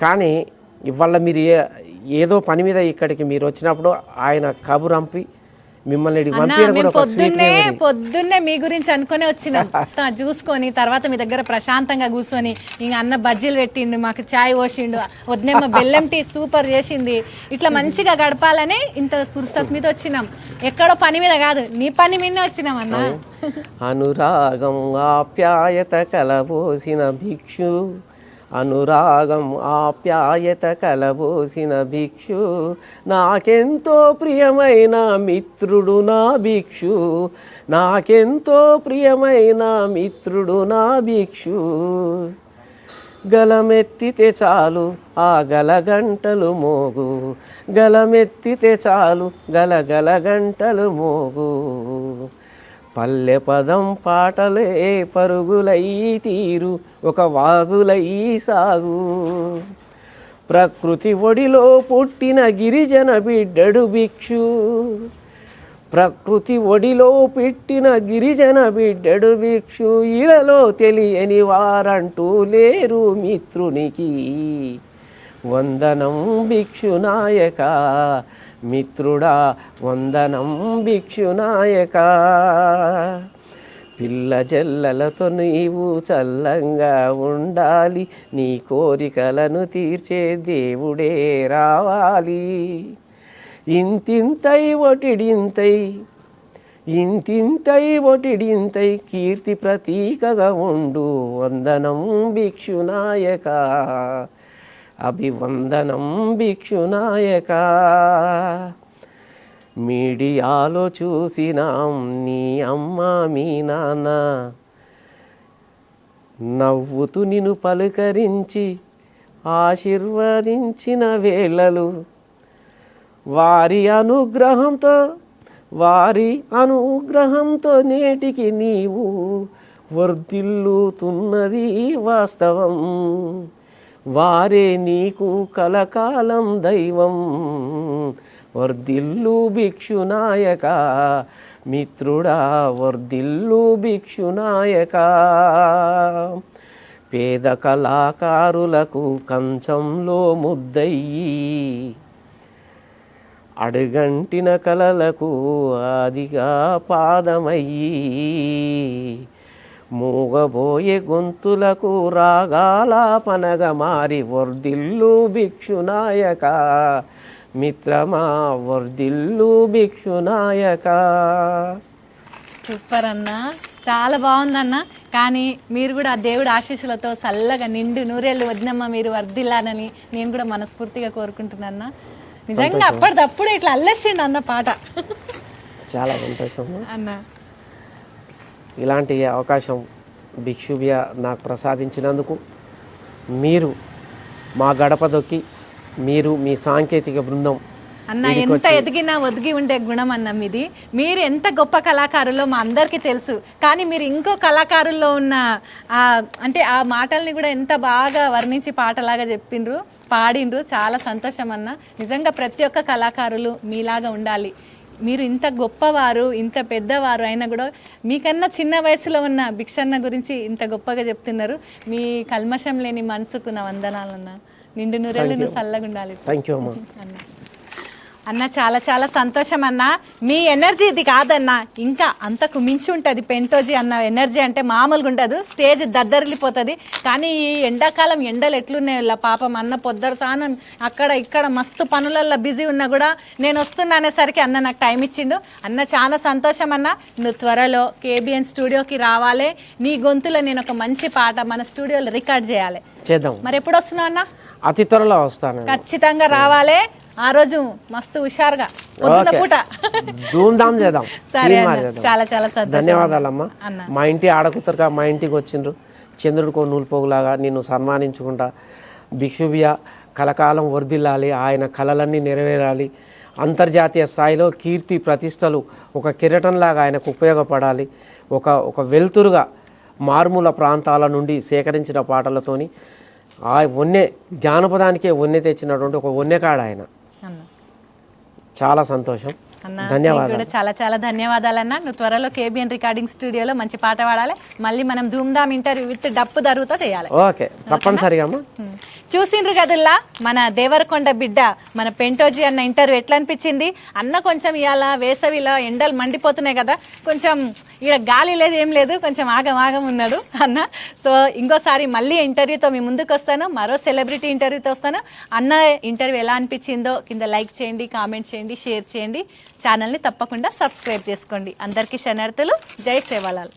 కానీ ఇవాళ మీరు ఏదో పని మీద ఇక్కడికి మీరు వచ్చినప్పుడు ఆయన కబురంపి మిమ్మల్ని ఇక్కడికి పంపించడం కూడా ఒక sweet memory. పొద్దున్నే మీ గురించి అనుకునే వచ్చినాం. చూసుకొని తర్వాత మీ దగ్గర ప్రశాంతంగా కూర్చొని ఇంక అన్న బజ్జీలు పెట్టిండు, మాకు చాయ్ పోసిండు, వదినేమో బెల్లం టీ సూపర్ చేసింది. ఇట్లా మంచిగా గడపాలని ఇంత ఫుర్సత్ మీద వచ్చినాం. ఎక్కడో పని మీద కాదు, నీ పని మీద వచ్చినాం అన్న. అనురాగం ఆప్యాయత కలబోసిన భిక్షు, అనురాగం ఆప్యాయత కలబోసిన భిక్షు, నాకెంతో ప్రియమైన మిత్రుడు నా భిక్షు, నాకెంతో ప్రియమైన మిత్రుడు నా భిక్షు. గలమెత్తితే చాలు ఆ గలగంటలు మోగు, గలమెత్తితే చాలు గలగల గంటలు మోగు. పల్లె పదం పాటలే పరుగులై తీరు ఒక వాగులై సాగు. ప్రకృతి ఒడిలో పుట్టిన గిరిజన బిడ్డడు భిక్షు, ప్రకృతి ఒడిలో పెట్టిన గిరిజన బిడ్డడు భిక్షు. ఇలలో తెలియని వారంటూ లేరు మిత్రునికి, వందనం భిక్షునాయక మిత్రుడా, వందనం భిక్షునాయక. పిల్ల జల్లలతో నీవు చల్లంగా ఉండాలి, నీ కోరికలను తీర్చే దేవుడే రావాలి. ఇంతింతై ఒటిడింతై, ఇంతింతై ఒటిడింతై కీర్తి ప్రతీకగా ఉండు, వందనం భిక్షునాయక, అభివందనం భిక్షునాయక. మీడియాలో చూసినాం నీ అమ్మ మీ నాన్న, నవ్వుతూ నిన్ను పలుకరించి ఆశీర్వదించిన వేళలు, వారి అనుగ్రహంతో నేటికి నీవు వర్ధిల్లుతున్నది వాస్తవం. వారే నీకు కలకాలం దైవం, వర్ధిల్లు భిక్షునాయక మిత్రుడా, వర్ధిల్లు భిక్షునాయక. పేద కళాకారులకు కంచంలో ముద్దయ్యి, అడుగంటిన కలలకు ఆదిగా పాదమయ్యి, మూగబోయే గొంతులకు రాగాలాపనగా మారి వర్ధిల్లు భిక్షునాయక మిత్రమా, వర్ధిల్లు భిక్షునాయక. సూపర్ అన్న, చాలా బాగుందన్న. కానీ మీరు కూడా ఆ దేవుడి ఆశీస్సులతో చల్లగా నిండు నూరేళ్ళు వదినమ్మ మీరు వర్ధిల్లానని నేను కూడా మనస్ఫూర్తిగా కోరుకుంటున్నాను. నిజంగా అప్పటిదప్పుడు ఇట్లా అల్లెసిండు అన్న పాట. చాలా సంతోషం అన్న. ఇలాంటి అవకాశం భిక్షువ్య నాకు ప్రసాదించినందుకు, మీరు మా గడప దొక్కి మీరు మీ సాంకేతిక బృందం అన్న ఎంత ఎదిగినా ఒదిగి ఉండే గుణం అన్న మీది. మీరు ఎంత గొప్ప కళాకారులో మా అందరికీ తెలుసు. కానీ మీరు ఇంకో కళాకారుల్లో ఉన్న అంటే ఆ మాటల్ని కూడా ఎంత బాగా వర్ణించి పాటలాగా చెప్పిండ్రు, పాడిండ్రు. చాలా సంతోషం అన్న. నిజంగా ప్రతి ఒక్క కళాకారులు మీలాగా ఉండాలి. మీరు ఇంత గొప్పవారు, ఇంత పెద్దవారు అయినా కూడా మీకన్నా చిన్న వయసులో ఉన్న భిక్షన్న గురించి ఇంత గొప్పగా చెప్తున్నారు. మీ కల్మషం లేని మనసుకు నా వందనాలన్న. నిండు నూరేళ్ళు చల్లగా ఉండాలి అన్న. అన్న చాలా చాలా సంతోషం అన్న. మీ ఎనర్జీ ఇది కాదన్న, ఇంకా అంతకు మించి ఉంటుంది పెంటోజీ అన్న ఎనర్జీ. అంటే మామూలుగా ఉండదు, స్టేజ్ దద్దరిల్లిపోతుంది. కానీ ఈ ఎండాకాలం ఎండలు ఎట్లున్నాయి పాపం అన్న పొద్దరుతానం అక్కడ ఇక్కడ మస్తు పనులల్లో బిజీ ఉన్నా కూడా నేను వస్తున్నా అనేసరికి అన్న నాకు టైం ఇచ్చిండు. అన్న చాలా సంతోషం అన్న. నువ్వు త్వరలో కేబిఎన్ స్టూడియోకి రావాలి. నీ గొంతులో నేను ఒక మంచి పాట మన స్టూడియోలో రికార్డ్ చేయాలి. చేద్దాం. మరి ఎప్పుడు వస్తున్నావు అన్న? అతి త్వరలో వస్తాను. ఖచ్చితంగా రావాలి. ఆ రోజు మస్తు హుషారుగా పొద్దున పూట ధూమ్ధామ్ చేద్దాం. సరే చాలా చాలా ధన్యవాదాలమ్మా. మా ఇంటి ఆడకూతురుగా మా ఇంటికి వచ్చిండ్రు. చంద్రుడికో నూలుపోగులాగా నిన్ను సన్మానించుకుంటా. భిక్షువ్య కలకాలం వర్ధిల్లాలి, ఆయన కళలన్నీ నెరవేరాలి, అంతర్జాతీయ స్థాయిలో కీర్తి ప్రతిష్టలు ఒక కిరీటంలాగా ఆయనకు ఉపయోగపడాలి. ఒక వెలుతురుగా మారుమూల ప్రాంతాల నుండి సేకరించిన పాటలతోని ఆ వన్నె జానపదానికే వన్నె తెచ్చినటువంటి ఒక వన్నెకాడ ఆయన. అన్న చాలా సంతోషం, అన్న నీకు ధన్యవాదాలు. కూడా చాలా చాలా ధన్యవాదాలు అన్న. నువ్వు త్వరలో కేబిఎన్ రికార్డింగ్ స్టూడియోలో మంచి పాట పాడాలి. మళ్ళీ మనం ధూమ్ధామ్ ఇంటర్వ్యూ విత్ డప్పు దరుగుతో చేయాలి. ఓకే, తప్పనిసరిగా అమ్మా. చూసిండ్రు కదల్లా మన దేవరకొండ బిడ్డ మన పెంటోజీ అన్న ఇంటర్వ్యూ ఎట్లా అనిపించింది అన్న? కొంచెం ఇవాళ వేసవిలో ఎండలు మండిపోతున్నాయి కదా, కొంచెం ఇక్కడ గాలి లేదు ఏం లేదు, కొంచెం ఆగం ఉన్నాడు అన్న. సో ఇంకోసారి మళ్ళీ ఇంటర్వ్యూతో మీ ముందుకు వస్తాను, మరో సెలబ్రిటీ ఇంటర్వ్యూతో వస్తాను. అన్న ఇంటర్వ్యూ ఎలా అనిపించిందో కింద లైక్ చేయండి, కామెంట్ చేయండి, షేర్ చేయండి. ఛానల్ని తప్పకుండా సబ్స్క్రైబ్ చేసుకోండి. అందరికీ శనార్థులు. జై సేవాలాల్.